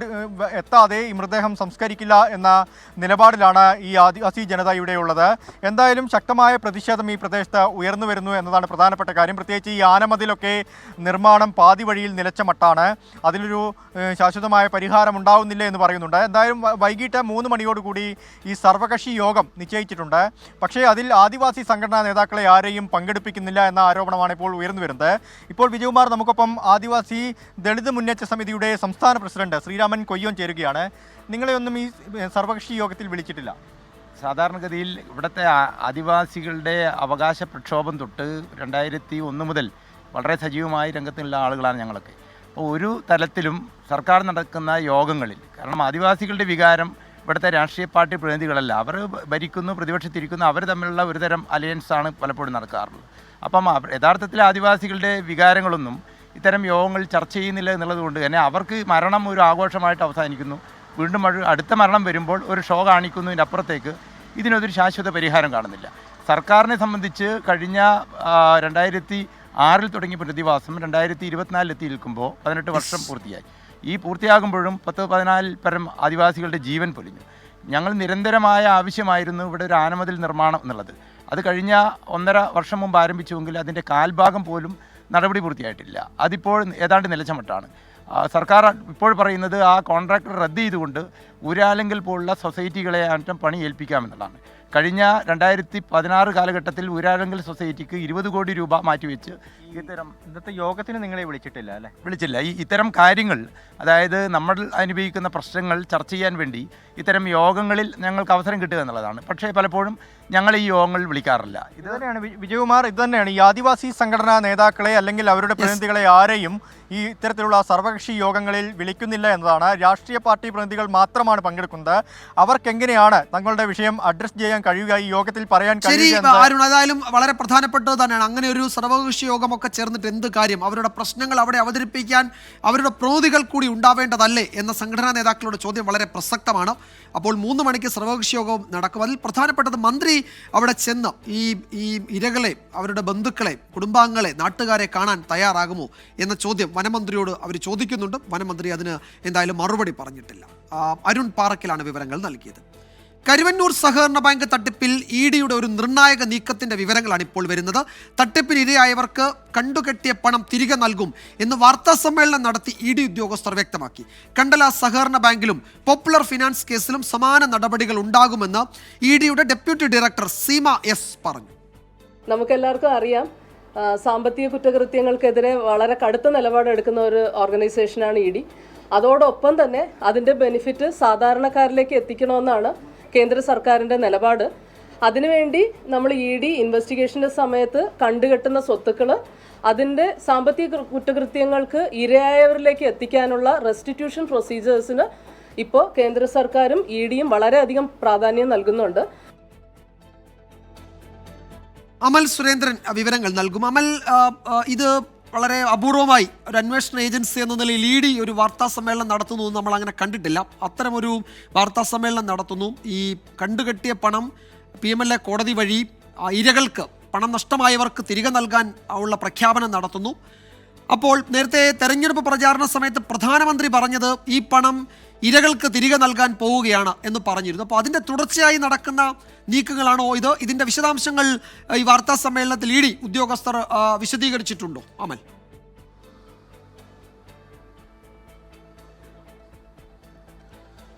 എത്താതെ ഈ മൃതദേഹം സംസ്കരിക്കില്ല എന്ന നിലപാടിലാണ് ഈ ആദിവാസി ജനത ഇവിടെയുള്ളത്. എന്തായാലും ശക്തമായ പ്രതിഷേധം ഈ പ്രദേശത്ത് ഉയർന്നു വരുന്നു എന്നതാണ് പ്രധാനപ്പെട്ട കാര്യം. പ്രത്യേകിച്ച് ഈ ആനമതിലൊക്കെ നിർമ്മാണം പാതി വഴിയിൽ നിലച്ച മട്ടാണ്. അതിലൊരു ശാശ്വതമായ പരിഹാരം ഉണ്ടാവുന്നില്ല എന്ന് പറയുന്നുണ്ട്. എന്തായാലും വൈകിട്ട് 3 മണിയോടുകൂടി ഈ സർവകക്ഷി യോഗം നിശ്ചയിച്ചിട്ടുണ്ട്. പക്ഷേ അതിൽ ആദിവാസി സംഘടനാ നേതാക്കളെ ആരെയും പങ്കെടുപ്പിക്കുന്നില്ല എന്ന ആരോപണമാണ് ഇപ്പോൾ ഉയർന്നു വരുന്നത്. ഇപ്പോൾ വിജയകുമാർ, നമുക്കൊപ്പം ആദിവാസി ദളിത് മുന്നേറ്റ സമിതിയുടെ സംസ്ഥാന പ്രസിഡന്റ് ശ്രീരാമൻ കൊയ്യോൻ ചേരുകയാണ്. നിങ്ങളെയൊന്നും ഈ സർവകക്ഷി യോഗത്തിൽ വിളിച്ചിട്ടില്ല? സാധാരണഗതിയിൽ ഇവിടുത്തെ ആദിവാസികളുടെ അവകാശ പ്രക്ഷോഭം തൊട്ട് 2001 മുതൽ വളരെ സജീവമായി രംഗത്തുള്ള ആളുകളാണ് ഞങ്ങളൊക്കെ. അപ്പോൾ ഒരു തലത്തിലും സർക്കാർ നടക്കുന്ന യോഗങ്ങളിൽ, കാരണം ആദിവാസികളുടെ വികാരം ഇവിടുത്തെ രാഷ്ട്രീയ പാർട്ടി പ്രതിനിധികളല്ല, അവർ ഭരിക്കുന്നു, പ്രതിപക്ഷത്തിരിക്കുന്നു, അവർ തമ്മിലുള്ള ഒരുതരം അലയൻസാണ് പലപ്പോഴും നടക്കാറുള്ളത്. അപ്പം യഥാർത്ഥത്തിൽ ആദിവാസികളുടെ വികാരങ്ങളൊന്നും ഇത്തരം യോഗങ്ങൾ ചർച്ച ചെയ്യുന്നില്ല എന്നുള്ളത് കൊണ്ട് തന്നെ അവർക്ക് മരണം ഒരു ആഘോഷമായിട്ട് അവസാനിക്കുന്നു. വീണ്ടും അടുത്ത മരണം വരുമ്പോൾ ഒരു ഷോ കാണിക്കുന്നതിൻ്റെ അപ്പുറത്തേക്ക് ഇതിനൊരു ശാശ്വത പരിഹാരം കാണുന്നില്ല. സർക്കാരിനെ സംബന്ധിച്ച് കഴിഞ്ഞ 2006 തുടങ്ങിയ പുനരധിവാസം 2024 എത്തി നിൽക്കുമ്പോൾ 18 വർഷം പൂർത്തിയായി. ഈ പൂർത്തിയാകുമ്പോഴും 10-14 പരം ആദിവാസികളുടെ ജീവൻ പൊലിഞ്ഞു. ഞങ്ങൾ നിരന്തരമായ ആവശ്യമായിരുന്നു ഇവിടെ ഒരു ആനമതിൽ നിർമ്മാണം എന്നുള്ളത്. അത് കഴിഞ്ഞ 1.5 വർഷം മുമ്പ് ആരംഭിച്ചുവെങ്കിൽ അതിൻ്റെ കാൽഭാഗം പോലും നടപടി പൂർത്തിയായിട്ടില്ല. അതിപ്പോൾ ഏതാണ്ട് നിലച്ചമട്ടാണ്. സർക്കാർ ഇപ്പോൾ പറയുന്നത് ആ കോൺട്രാക്ടർ റദ്ദ് ചെയ്തുകൊണ്ട് ഊരാലെങ്കിൽ പോലുള്ള സൊസൈറ്റികളെ ആറ്റം പണി ഏൽപ്പിക്കാമെന്നുള്ളതാണ്. കഴിഞ്ഞ 2016 കാലഘട്ടത്തിൽ ഊരാലെങ്കിൽ സൊസൈറ്റിക്ക് 20 കോടി രൂപ മാറ്റിവെച്ച് ഇന്നത്തെ യോഗത്തിന് നിങ്ങളെ വിളിച്ചിട്ടില്ല അല്ലേ? വിളിച്ചില്ല. ഇത്തരം കാര്യങ്ങൾ, അതായത് നമ്മൾ അനുഭവിക്കുന്ന പ്രശ്നങ്ങൾ ചർച്ച ചെയ്യാൻ വേണ്ടി ഇത്തരം യോഗങ്ങളിൽ ഞങ്ങൾക്ക് അവസരം കിട്ടുക എന്നുള്ളതാണ്. പക്ഷേ പലപ്പോഴും ഞങ്ങൾ ഈ യോഗങ്ങൾ വിളിക്കാറില്ല. ഇത് തന്നെയാണ് വിജയകുമാർ, ഇത് തന്നെയാണ് ഈ ആദിവാസി സംഘടനാ നേതാക്കളെ അല്ലെങ്കിൽ അവരുടെ പ്രതിനിധികളെ ആരെയും ഈ ഇത്തരത്തിലുള്ള സർവകക്ഷി യോഗങ്ങളിൽ വിളിക്കുന്നില്ല എന്നതാണ്. രാഷ്ട്രീയ പാർട്ടി പ്രതിനിധികൾ മാത്രമാണ് പങ്കെടുക്കുന്നത്. അവർക്കെങ്ങനെയാണ് തങ്ങളുടെ വിഷയം അഡ്രസ് ചെയ്യാൻ കഴിയുക, ഈ യോഗത്തിൽ പറയാൻ കഴിയുക? ഏതായാലും വളരെ പ്രധാനപ്പെട്ടത് തന്നെയാണ്. അങ്ങനെ ഒരു സർവകക്ഷി യോഗമൊക്കെ ചേർന്നിട്ട് എന്ത് കാര്യം? അവരുടെ പ്രശ്നങ്ങൾ അവിടെ അവതരിപ്പിക്കാൻ അവരുടെ പ്രതിനിധികൾ കൂടി ഉണ്ടാവേണ്ടതല്ലേ എന്ന സംഘടനാ നേതാക്കളുടെ ചോദ്യം വളരെ പ്രസക്തമാണ്. അപ്പോൾ 3 മണിക്ക് സർവകക്ഷി യോഗം നടക്കും. അതിൽ പ്രധാനപ്പെട്ടത് മന്ത്രി അവിടെ ചെന്ന് ഈ ഇരകളെ, അവരുടെ ബന്ധുക്കളെ, കുടുംബാംഗങ്ങളെ, നാട്ടുകാരെ കാണാൻ തയ്യാറാകുമോ എന്ന ചോദ്യം വനമന്ത്രിയോട് അവർ ചോദിക്കുന്നുണ്ട്. വനമന്ത്രി അതിന് എന്തായാലും മറുപടി പറഞ്ഞിട്ടില്ല. അരുൺ പാറയ്ക്കലാണ് വിവരങ്ങൾ നൽകിയത്. കരുവന്നൂർ സഹകരണ ബാങ്ക് തട്ടിപ്പിൽ EDയുടെ ഒരു നിർണായക നീക്കത്തിന്റെ വിവരങ്ങളാണ് ഇപ്പോൾ വരുന്നത്. തട്ടിപ്പിന് ഇരയായവർക്ക് കണ്ടുകെട്ടിയ പണം തിരികെ നൽകും എന്ന് വാർത്താ സമ്മേളനം നടത്തി ED ഉദ്യോഗസ്ഥർ വ്യക്തമാക്കി. കണ്ടല സഹകരണ ബാങ്കിലും പോപ്പുലർ ഫിനാൻസ് കേസിലും സമാന നടപടികൾ ഉണ്ടാകുമെന്ന് EDയുടെ ഡെപ്യൂട്ടി ഡയറക്ടർ സീമ S പറഞ്ഞു. നമുക്കെല്ലാവർക്കും അറിയാം, സാമ്പത്തിക കുറ്റകൃത്യങ്ങൾക്കെതിരെ വളരെ കടുത്ത നിലപാടെടുക്കുന്ന ഒരു ഓർഗനൈസേഷനാണ് ED. അതോടൊപ്പം തന്നെ അതിൻ്റെ ബെനിഫിറ്റ് സാധാരണക്കാരിലേക്ക് എത്തിക്കണമെന്നാണ് കേന്ദ്ര സർക്കാരിൻ്റെ നിലപാട്. അതിനുവേണ്ടി നമ്മൾ ED ഇൻവെസ്റ്റിഗേഷൻ്റെ സമയത്ത് കണ്ടുകെട്ടുന്ന സ്വത്തുക്കൾ അതിൻ്റെ സാമ്പത്തിക കുറ്റകൃത്യങ്ങൾക്ക് ഇരയായവരിലേക്ക് എത്തിക്കാനുള്ള റെസ്റ്റിറ്റ്യൂഷൻ പ്രൊസീജിയേഴ്സിന് ഇപ്പോൾ കേന്ദ്ര സർക്കാരും EDയും വളരെയധികം പ്രാധാന്യം നൽകുന്നുണ്ട്. അമൽ സുരേന്ദ്രൻ വിവരങ്ങൾ നൽകും. അമൽ, ഇത് വളരെ അപൂർവമായി ഒരു അന്വേഷണ ഏജൻസി എന്ന നിലയിൽ ED ഒരു വാർത്താ സമ്മേളനം നടത്തുന്നു നമ്മൾ അങ്ങനെ കണ്ടിട്ടില്ല. അത്തരമൊരു വാർത്താ സമ്മേളനം നടത്തുന്നു. ഈ കണ്ടുകെട്ടിയ പണം PMLA കോടതി വഴി ഇരകൾക്ക്, പണം നഷ്ടമായവർക്ക് തിരികെ നൽകാൻ ഉള്ള പ്രഖ്യാപനം നടത്തുന്നു. അപ്പോൾ നേരത്തെ തെരഞ്ഞെടുപ്പ് പ്രചാരണ സമയത്ത് പ്രധാനമന്ത്രി പറഞ്ഞത് ഈ പണം ഇരകൾക്ക് തിരികെ നൽകാൻ പോവുകയാണ് എന്ന് പറഞ്ഞിരുന്നു. അപ്പോൾ അതിൻ്റെ തുടർച്ചയായി നടക്കുന്ന നീക്കങ്ങളാണോ ഇത്? ഇതിൻ്റെ വിശദാംശങ്ങൾ ഈ വാർത്താ സമ്മേളനത്തിൽ ED ഉദ്യോഗസ്ഥർ വിശദീകരിച്ചിട്ടുണ്ടോ അമൽ?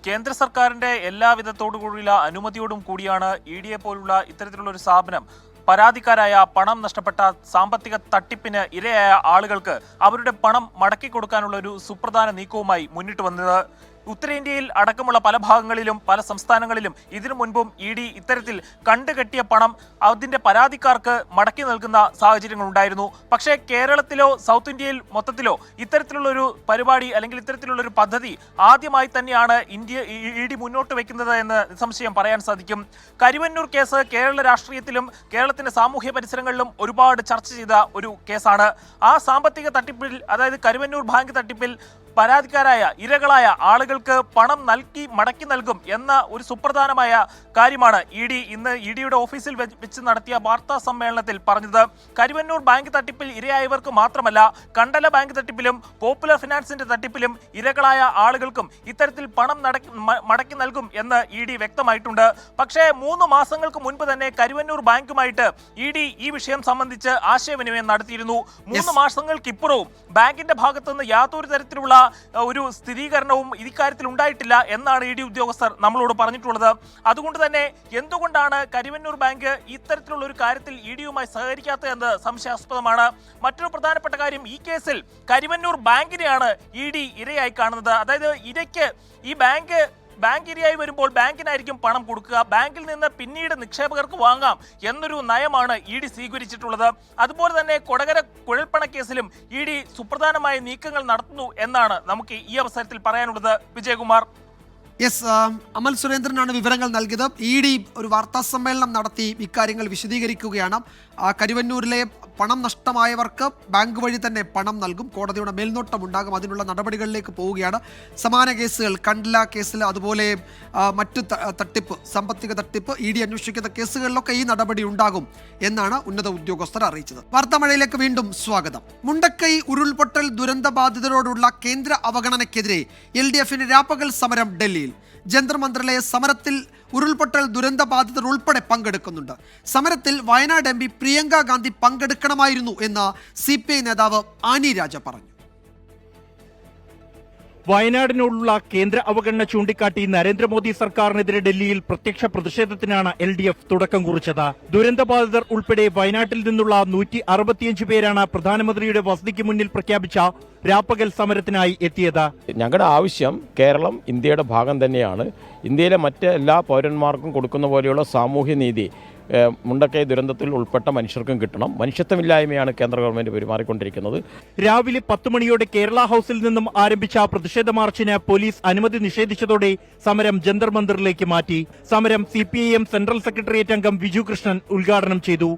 കേന്ദ്ര സർക്കാരിന്റെ എല്ലാവിധത്തോടുകൂടിയുള്ള അനുമതിയോടും കൂടിയാണ് EDയെ പോലുള്ള ഇത്തരത്തിലുള്ള ഒരു സ്ഥാപനം പരാതിക്കാരായ, പണം നഷ്ടപ്പെട്ട സാമ്പത്തിക തട്ടിപ്പിന് ഇരയായ ആളുകൾക്ക് അവരുടെ പണം മടക്കി കൊടുക്കാനുള്ള ഒരു സുപ്രധാന നീക്കവുമായി മുന്നിട്ട് വന്നത്. ഉത്തരേന്ത്യയിൽ അടക്കമുള്ള പല ഭാഗങ്ങളിലും പല സംസ്ഥാനങ്ങളിലും ഇതിനു മുൻപും ED ഇത്തരത്തിൽ കണ്ടുകെട്ടിയ പണം അതിൻ്റെ പരാതിക്കാർക്ക് മടക്കി നൽകുന്ന സാഹചര്യങ്ങൾ ഉണ്ടായിരുന്നു. പക്ഷേ കേരളത്തിലോ സൗത്ത് ഇന്ത്യയിൽ മൊത്തത്തിലോ ഇത്തരത്തിലുള്ളൊരു പരിപാടി അല്ലെങ്കിൽ ഇത്തരത്തിലുള്ളൊരു പദ്ധതി ആദ്യമായി തന്നെയാണ് ED മുന്നോട്ട് വയ്ക്കുന്നത് എന്ന് നിസ്സംശയം പറയാൻ സാധിക്കും. കരുവന്നൂർ കേസ് കേരള രാഷ്ട്രീയത്തിലും കേരളത്തിൻ്റെ സാമൂഹ്യ പരിസരങ്ങളിലും ഒരുപാട് ചർച്ച ചെയ്ത ഒരു കേസാണ്. ആ സാമ്പത്തിക തട്ടിപ്പിൽ, അതായത് കരുവന്നൂർ ബാങ്ക് തട്ടിപ്പിൽ പരാതിക്കാരായ ഇരകളായ ആളുകൾക്ക് പണം മടക്കി നൽകും എന്ന ഒരു സുപ്രധാനമായ കാര്യമാണ് ED ഇന്ന് EDയുടെ ഓഫീസിൽ വെച്ച് നടത്തിയ വാർത്താ സമ്മേളനത്തിൽ പറഞ്ഞത്. കരുവന്നൂർ ബാങ്ക് തട്ടിപ്പിൽ ഇരയായവർക്ക് മാത്രമല്ല, കണ്ടല ബാങ്ക് തട്ടിപ്പിലും പോപ്പുലർ ഫിനാൻസിന്റെ തട്ടിപ്പിലും ഇരകളായ ആളുകൾക്കും ഇത്തരത്തിൽ പണം മടക്കി നൽകും എന്ന് ED വ്യക്തമായിട്ടുണ്ട്. പക്ഷേ 3 മാസങ്ങൾക്ക് മുൻപ് തന്നെ കരുവന്നൂർ ബാങ്കുമായിട്ട് ED ഈ വിഷയം സംബന്ധിച്ച് ആശയവിനിമയം നടത്തിയിരുന്നു. 3 മാസങ്ങൾക്കിപ്പുറവും ബാങ്കിന്റെ ഭാഗത്തുനിന്ന് യാതൊരു തരത്തിലുള്ള ഒരു സ്ഥിരീകരണവും ഇക്കാര്യത്തിൽ ഉണ്ടായിട്ടില്ല എന്നാണ് ED ഉദ്യോഗസ്ഥർ നമ്മളോട് പറഞ്ഞിട്ടുള്ളത്. അതുകൊണ്ട് തന്നെ എന്തുകൊണ്ടാണ് കരുവന്നൂർ ബാങ്ക് ഇത്തരത്തിലുള്ള ഒരു കാര്യത്തിൽ EDയുമായി സഹകരിക്കാത്തത് എന്ന് സംശയാസ്പദമാണ്. മറ്റൊരു പ്രധാനപ്പെട്ട കാര്യം, ഈ കേസിൽ കരുവന്നൂർ ബാങ്കിനെയാണ് ED ഇരയായി കാണുന്നത്. അതായത് ഇരയ്ക്ക് ഈ ബാങ്ക് ഇരയായി വരുമ്പോൾ ബാങ്കിനായിരിക്കും പണം കൊടുക്കുക, ബാങ്കിൽ നിന്ന് പിന്നീട് നിക്ഷേപകർക്ക് വാങ്ങാം എന്നൊരു നയമാണ് ED സ്വീകരിച്ചിട്ടുള്ളത്. അതുപോലെ തന്നെ കൊടകര കുഴൽപ്പണ കേസിലും ED സുപ്രധാനമായ നീക്കങ്ങൾ നടത്തുന്നു എന്നാണ് നമുക്ക് ഈ അവസരത്തിൽ പറയാനുള്ളത്. വിജയകുമാർ. യെസ്, അമൽ സുരേന്ദ്രനാണ് വിവരങ്ങൾ നൽകിയത്. ED ഒരു വാർത്താ സമ്മേളനം നടത്തി ഇക്കാര്യങ്ങൾ വിശദീകരിക്കുകയാണ്. കരുവന്നൂരിലെ പണം നഷ്ടമായവർക്ക് ബാങ്ക് വഴി തന്നെ പണം നൽകും, കോടതിയുടെ മേൽനോട്ടം ഉണ്ടാകും, അതിനുള്ള നടപടികളിലേക്ക് പോവുകയാണ്. സമാന കേസുകൾ, കണ്ടല കേസിൽ, അതുപോലെ മറ്റു തട്ടിപ്പ്, സാമ്പത്തിക തട്ടിപ്പ് ED അന്വേഷിക്കുന്ന കേസുകളിലൊക്കെ ഈ നടപടി ഉണ്ടാകും എന്നാണ് ഉന്നത ഉദ്യോഗസ്ഥർ അറിയിച്ചത്. വാർത്താമഴയിലേക്ക് വീണ്ടും സ്വാഗതം. മുണ്ടക്കൈ ഉരുൾപൊട്ടൽ ദുരന്ത ബാധിതരോടുള്ള കേന്ദ്ര അവഗണനയ്ക്കെതിരെ LDFന് രാപ്പകൽ സമരം ഡൽഹിയിൽ. ജന്തർ മന്ദിറിലെ സമരത്തിൽ ഉരുൾപൊട്ടൽ ദുരന്ത ബാധിതർ ഉൾപ്പെടെ പങ്കെടുക്കുന്നുണ്ട്. സമരത്തിൽ വയനാട് MP പ്രിയങ്ക ഗാന്ധി പങ്കെടുക്കണമായിരുന്നു എന്ന് CPI നേതാവ് ആനി രാജ പറഞ്ഞു. വയനാടിനോടുള്ള കേന്ദ്ര അവഗണന ചൂണ്ടിക്കാട്ടി നരേന്ദ്രമോദി സർക്കാരിനെതിരെ ഡൽഹിയിൽ പ്രത്യക്ഷ പ്രതിഷേധത്തിനാണ് LDF തുടക്കം കുറിച്ചത്. ദുരന്തബാധിതർ ഉൾപ്പെടെ വയനാട്ടിൽ നിന്നുള്ള 165 പേരാണ് പ്രധാനമന്ത്രിയുടെ വസതിക്ക് മുന്നിൽ പ്രഖ്യാപിച്ച രാപ്പകൽ സമരത്തിനായി എത്തിയത്. ഞങ്ങളുടെ ആവശ്യം കേരളം ഇന്ത്യയുടെ ഭാഗം തന്നെയാണ്. ഇന്ത്യയിലെ മറ്റെല്ലാ പൗരന്മാർക്കും കൊടുക്കുന്ന പോലെയുള്ള സാമൂഹ്യ നീതി മുണ്ടക്കൈ ദുരന്തത്തിൽ ഉൾപ്പെട്ട മനുഷ്യർക്കും കിട്ടണം. മനുഷ്യത്വമില്ലായ്മയാണ് കേന്ദ്ര ഗവൺമെന്റ് പെരുമാറിക്കൊണ്ടിരിക്കുന്നത്. രാവിലെ 10 മണിയോടെ കേരള ഹൌസിൽ നിന്നും ആരംഭിച്ച പ്രതിഷേധ മാർച്ചിന് പോലീസ് അനുമതി നിഷേധിച്ചതോടെ സമരം ജന്തർ മന്ദിറിലേക്ക് മാറ്റി. സമരം CPIM സെൻട്രൽ സെക്രട്ടേറിയറ്റ് അംഗം വിജു കൃഷ്ണൻ ഉദ്ഘാടനം ചെയ്തു.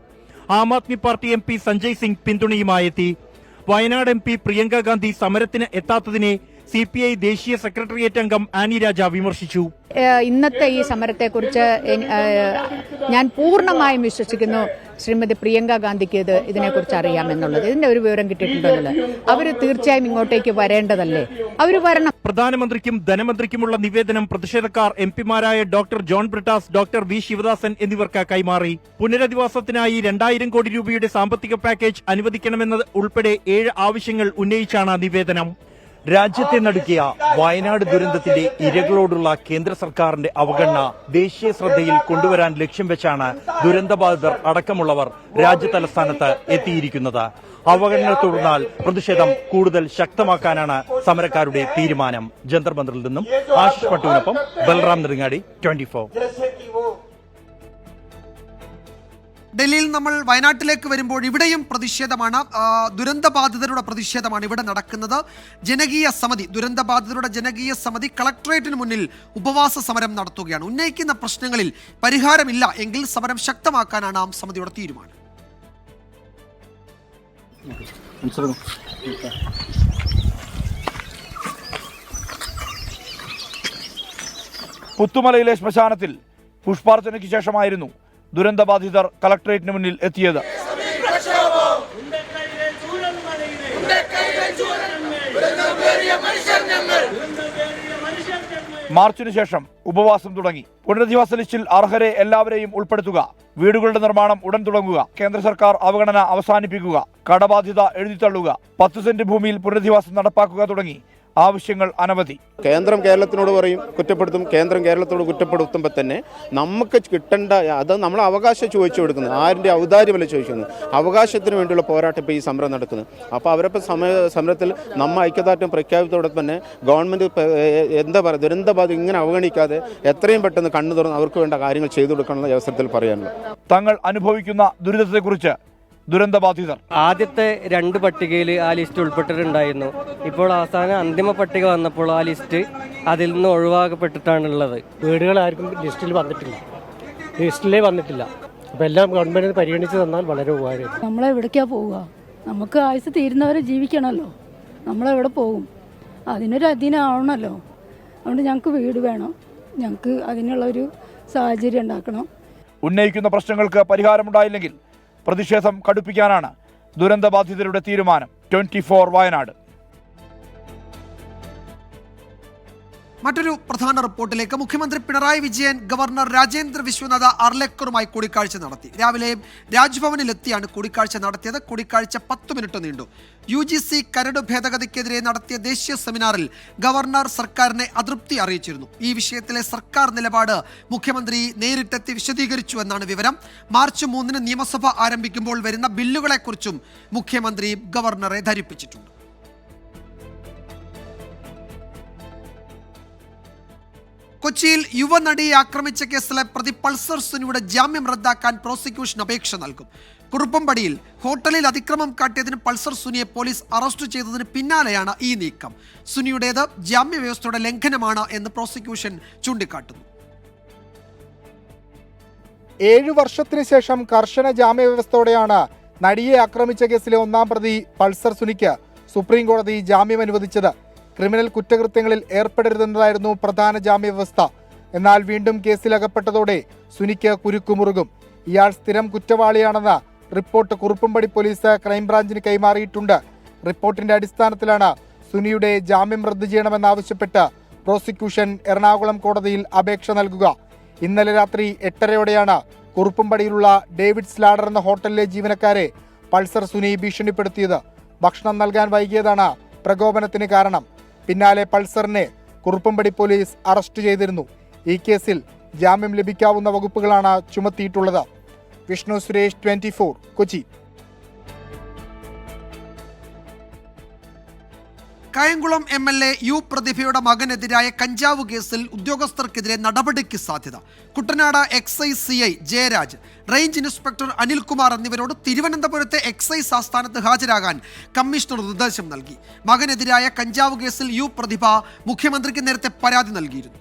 ആം ആദ്മി പാർട്ടി MP സഞ്ജയ് സിംഗ് പിന്തുണയുമായെത്തി. വയനാട് MP പ്രിയങ്ക ഗാന്ധി സമരത്തിന് എത്താത്തതിനെ CPI ദേശീയ സെക്രട്ടേറിയറ്റ് അംഗം ആനി രാജ വിമർശിച്ചു. ഇന്നത്തെ ഈ സമരത്തെക്കുറിച്ച് ഞാൻ പൂർണ്ണമായും വിശ്വസിക്കുന്നു ശ്രീമതി പ്രിയങ്ക ഗാന്ധിക്ക് ഇതിനെക്കുറിച്ച് അറിയാമെന്നുള്ളത്. ഇതിന്റെ ഒരു വിവരം കിട്ടിയിട്ടുണ്ടെന്നുള്ളത്. അവർ തീർച്ചയായും ഇങ്ങോട്ടേക്ക് വരേണ്ടതല്ലേ? അവർ വരണം. പ്രധാനമന്ത്രിക്കും ധനമന്ത്രിക്കുമുള്ള നിവേദനം പ്രതിഷേധക്കാർ MPമാരായ doctor John Brittas, doctor V Sivadasan എന്നിവർക്ക് കൈമാറി. പുനരധിവാസത്തിനായി 2000 കോടി രൂപയുടെ സാമ്പത്തിക പാക്കേജ് അനുവദിക്കണമെന്നത് ഉൾപ്പെടെ 7 ആവശ്യങ്ങൾ ഉന്നയിച്ചാണ് നിവേദനം. രാജ്യത്തെ നടുക്കിയ വയനാട് ദുരന്തത്തിന്റെ ഇരകളോടുള്ള കേന്ദ്ര സർക്കാരിന്റെ അവഗണന ദേശീയ ശ്രദ്ധയിൽ കൊണ്ടുവരാൻ ലക്ഷ്യം വെച്ചാണ് ദുരന്തബാധിതർ അടക്കമുള്ളവർ രാജ്യതലസ്ഥാനത്ത് എത്തിയിരിക്കുന്നത്. അവഗണന തുടർന്നാൽ പ്രതിഷേധം കൂടുതൽ ശക്തമാക്കാനാണ് സമരക്കാരുടെ തീരുമാനം. ജന്തർ മന്ദിറിൽ നിന്നും ആശിഷ് പട്ടുവിനൊപ്പം ബൽറാം നെടുങ്ങാടി, 24. ഡൽഹിയിൽ നമ്മൾ വയനാട്ടിലേക്ക് വരുമ്പോൾ ഇവിടെയും പ്രതിഷേധമാണ്. ദുരന്തബാധിതരുടെ പ്രതിഷേധമാണ് ഇവിടെ നടക്കുന്നത്. ജനകീയ സമിതി, ദുരന്തബാധിതരുടെ ജനകീയ സമിതി കളക്ടറേറ്റിന് മുന്നിൽ ഉപവാസ സമരം നടത്തുകയാണ്. ഉന്നയിക്കുന്ന പ്രശ്നങ്ങളിൽ പരിഹാരമില്ല എങ്കിൽ സമരം ശക്തമാക്കാനാണ് ആ സമിതിയുടെ തീരുമാനം. പുത്തുമലയിലെ ശ്മശാനത്തിൽ പുഷ്പാർച്ചനയ്ക്ക് ശേഷമായിരുന്നു ദുരന്തബാധിതർ കളക്ടറേറ്റിന് മുന്നിൽ എത്തിയത്. മാർച്ചിനു ശേഷം ഉപവാസം തുടങ്ങി. പുനരധിവാസ ലിസ്റ്റിൽ അർഹരെ എല്ലാവരെയും ഉൾപ്പെടുത്തുക, വീടുകളുടെ നിർമ്മാണം ഉടൻ തുടങ്ങുക, കേന്ദ്ര സർക്കാർ അവഗണന അവസാനിപ്പിക്കുക, കടബാധ്യത എഴുതിത്തള്ളുക, 10 സെന്റ് ഭൂമിയിൽ പുനരധിവാസം നടപ്പാക്കുക തുടങ്ങി ആവശ്യങ്ങൾ അനവധി. കേന്ദ്രം കേരളത്തിനോട് പറയും, കുറ്റപ്പെടുത്തും. കേന്ദ്രം കേരളത്തോട് കുറ്റപ്പെടുത്തുമ്പോൾ തന്നെ നമുക്ക് കിട്ടേണ്ട അത് നമ്മൾ അവകാശം ചോദിച്ചു കൊടുക്കുന്നത്, ആരുടെ ഔദാര്യമല്ല ചോദിക്കുന്നത്, അവകാശത്തിന് വേണ്ടിയുള്ള പോരാട്ടം ഇപ്പോൾ ഈ സമരം നടക്കുന്നത്. അപ്പോൾ അവരപ്പോൾ സമരത്തിൽ നമ്മൾ ഐക്യദാർഢ്യം പ്രഖ്യാപിച്ചതോടെ തന്നെ ഗവൺമെൻറ് എന്താ പറയുക, ദുരന്തബാധ ഇങ്ങനെ അവഗണിക്കാതെ എത്രയും പെട്ടെന്ന് കണ്ണു തുറന്ന് അവർക്ക് വേണ്ട കാര്യങ്ങൾ ചെയ്തു കൊടുക്കാനുള്ള അവസരത്തിൽ പറയാനുള്ളത്. തങ്ങൾ അനുഭവിക്കുന്ന ദുരിതത്തെക്കുറിച്ച് ദുരന്തബാധിതർ ആദ്യത്തെ 2 പട്ടികയിൽ ആ ലിസ്റ്റ് ഉൾപ്പെട്ടിട്ടുണ്ടായിരുന്നു. ഇപ്പോൾ അവസാനം അന്തിമ പട്ടിക വന്നപ്പോൾ ആ ലിസ്റ്റ് അതിൽ നിന്ന് ഒഴിവാക്കപ്പെട്ടിട്ടാണുള്ളത്. വീടുകൾ ആർക്കും ലിസ്റ്റിലേ വന്നിട്ടില്ല. അപ്പോൾ എല്ലാം ഗവൺമെൻറ് പരിഗണിച്ച് തന്നാൽ വളരെ ഉപകാരം. നമ്മളെവിടേക്കാണ് പോവുക? നമുക്ക് ആയുസ് തീരുന്നവരെ ജീവിക്കണമല്ലോ. നമ്മളെവിടെ പോകും? അതിനൊരു അധീനമാവണമല്ലോ. അതുകൊണ്ട് ഞങ്ങൾക്ക് വീട് വേണം, ഞങ്ങൾക്ക് അതിനുള്ളൊരു സാഹചര്യം ഉണ്ടാക്കണം. ഉന്നയിക്കുന്ന പ്രശ്നങ്ങൾക്ക് പരിഹാരമുണ്ടായില്ലെങ്കിൽ പ്രതിഷേധം കടുപ്പിക്കാനാണ് ദുരന്തബാധിതരുടെ തീരുമാനം. 24 വയനാട്. മറ്റൊരു പ്രധാന റിപ്പോർട്ടിലേക്ക്. മുഖ്യമന്ത്രി പിണറായി വിജയൻ ഗവർണർ രാജേന്ദ്ര വിശ്വനാഥ് അർലേക്കറുമായി കൂടിക്കാഴ്ച നടത്തി. രാവിലെ രാജ്ഭവനിലെത്തിയാണ് കൂടിക്കാഴ്ച നടത്തിയത്. കൂടിക്കാഴ്ച 10 മിനിറ്റ് നീണ്ടു. UGC കരട് ഭേദഗതിക്കെതിരെ നടത്തിയ ദേശീയ സെമിനാറിൽ ഗവർണർ സർക്കാരിനെ അതൃപ്തി അറിയിച്ചിരുന്നു. ഈ വിഷയത്തിലെ സർക്കാർ നിലപാട് മുഖ്യമന്ത്രി നേരിട്ടെത്തി വിശദീകരിച്ചു എന്നാണ് വിവരം. മാർച്ച് 3-ന് നിയമസഭ ആരംഭിക്കുമ്പോൾ വരുന്ന ബില്ലുകളെക്കുറിച്ചും മുഖ്യമന്ത്രി ഗവർണറെ ധരിപ്പിച്ചിട്ടുണ്ട്. കൊച്ചിയിൽ യുവനടിയെ ആക്രമിച്ച കേസിലെ പ്രതി പൾസർ സുനിയുടെ ജാമ്യം റദ്ദാക്കാൻ പ്രോസിക്യൂഷൻ അപേക്ഷ നൽകും. കുറുപ്പംപടിയിൽ ഹോട്ടലിൽ അതിക്രമം കാട്ടിയതിന് പൾസർ സുനിയെ പോലീസ് അറസ്റ്റ് ചെയ്തതിന് പിന്നാലെയാണ് ഈ നീക്കം. സുനിയുടേത് ജാമ്യ വ്യവസ്ഥയുടെ ലംഘനമാണ് എന്ന് പ്രോസിക്യൂഷൻ ചൂണ്ടിക്കാട്ടുന്നു. 7 വർഷത്തിന് ശേഷം കർശന ജാമ്യ വ്യവസ്ഥയോടെയാണ് നടിയെ ആക്രമിച്ച കേസിലെ 1-ാം പ്രതി പൾസർ സുനിക്ക് സുപ്രീം കോടതി ജാമ്യം അനുവദിച്ചത്. ക്രിമിനൽ കുറ്റകൃത്യങ്ങളിൽ ഏർപ്പെടരുതെന്നതായിരുന്നു പ്രധാന ജാമ്യ വ്യവസ്ഥ. എന്നാൽ വീണ്ടും കേസിലകപ്പെട്ടതോടെ സുനിക്ക് കുരുക്കുമുറുകും. ഇയാൾ സ്ഥിരം കുറ്റവാളിയാണെന്ന് റിപ്പോർട്ട് കുറുപ്പംപടി പോലീസ് ക്രൈംബ്രാഞ്ചിന് കൈമാറിയിട്ടുണ്ട്. റിപ്പോർട്ടിന്റെ അടിസ്ഥാനത്തിലാണ് സുനിയുടെ ജാമ്യം റദ്ദു ചെയ്യണമെന്നാവശ്യപ്പെട്ട് പ്രോസിക്യൂഷൻ എറണാകുളം കോടതിയിൽ അപേക്ഷ നൽകുക. ഇന്നലെ രാത്രി 8:30-യോടെയാണ് കുറുപ്പംപടിയിലുള്ള ഡേവിഡ് സ്ലാഡർ എന്ന ഹോട്ടലിലെ ജീവനക്കാരെ പൾസർ സുനി ഭീഷണിപ്പെടുത്തിയത്. ഭക്ഷണം നൽകാൻ വൈകിയതാണ് പ്രകോപനത്തിന് കാരണം. പിന്നാലെ പൾസറിനെ കുറുപ്പംപടി പോലീസ് അറസ്റ്റ് ചെയ്തിരുന്നു. ഈ കേസിൽ ജാമ്യം ലഭിക്കാവുന്ന വകുപ്പുകളാണ് ചുമത്തിയിട്ടുള്ളത്. വിഷ്ണു സുരേഷ്, 24, കൊച്ചി. കായംകുളം MLA യു പ്രതിഭയുടെ മകനെതിരായ കഞ്ചാവ് കേസിൽ ഉദ്യോഗസ്ഥർക്കെതിരെ നടപടിക്ക് സാധ്യത. Kuttanad excise CI Jayaraj, range inspector Anilkumar എന്നിവരോട് തിരുവനന്തപുരത്തെ എക്സൈസ് ആസ്ഥാനത്ത് ഹാജരാകാൻ കമ്മീഷണർ നിർദ്ദേശം നൽകി. മകനെതിരായ കഞ്ചാവ് കേസിൽ യു പ്രതിഭ മുഖ്യമന്ത്രിക്ക് നേരത്തെ പരാതി നൽകിയിരുന്നു.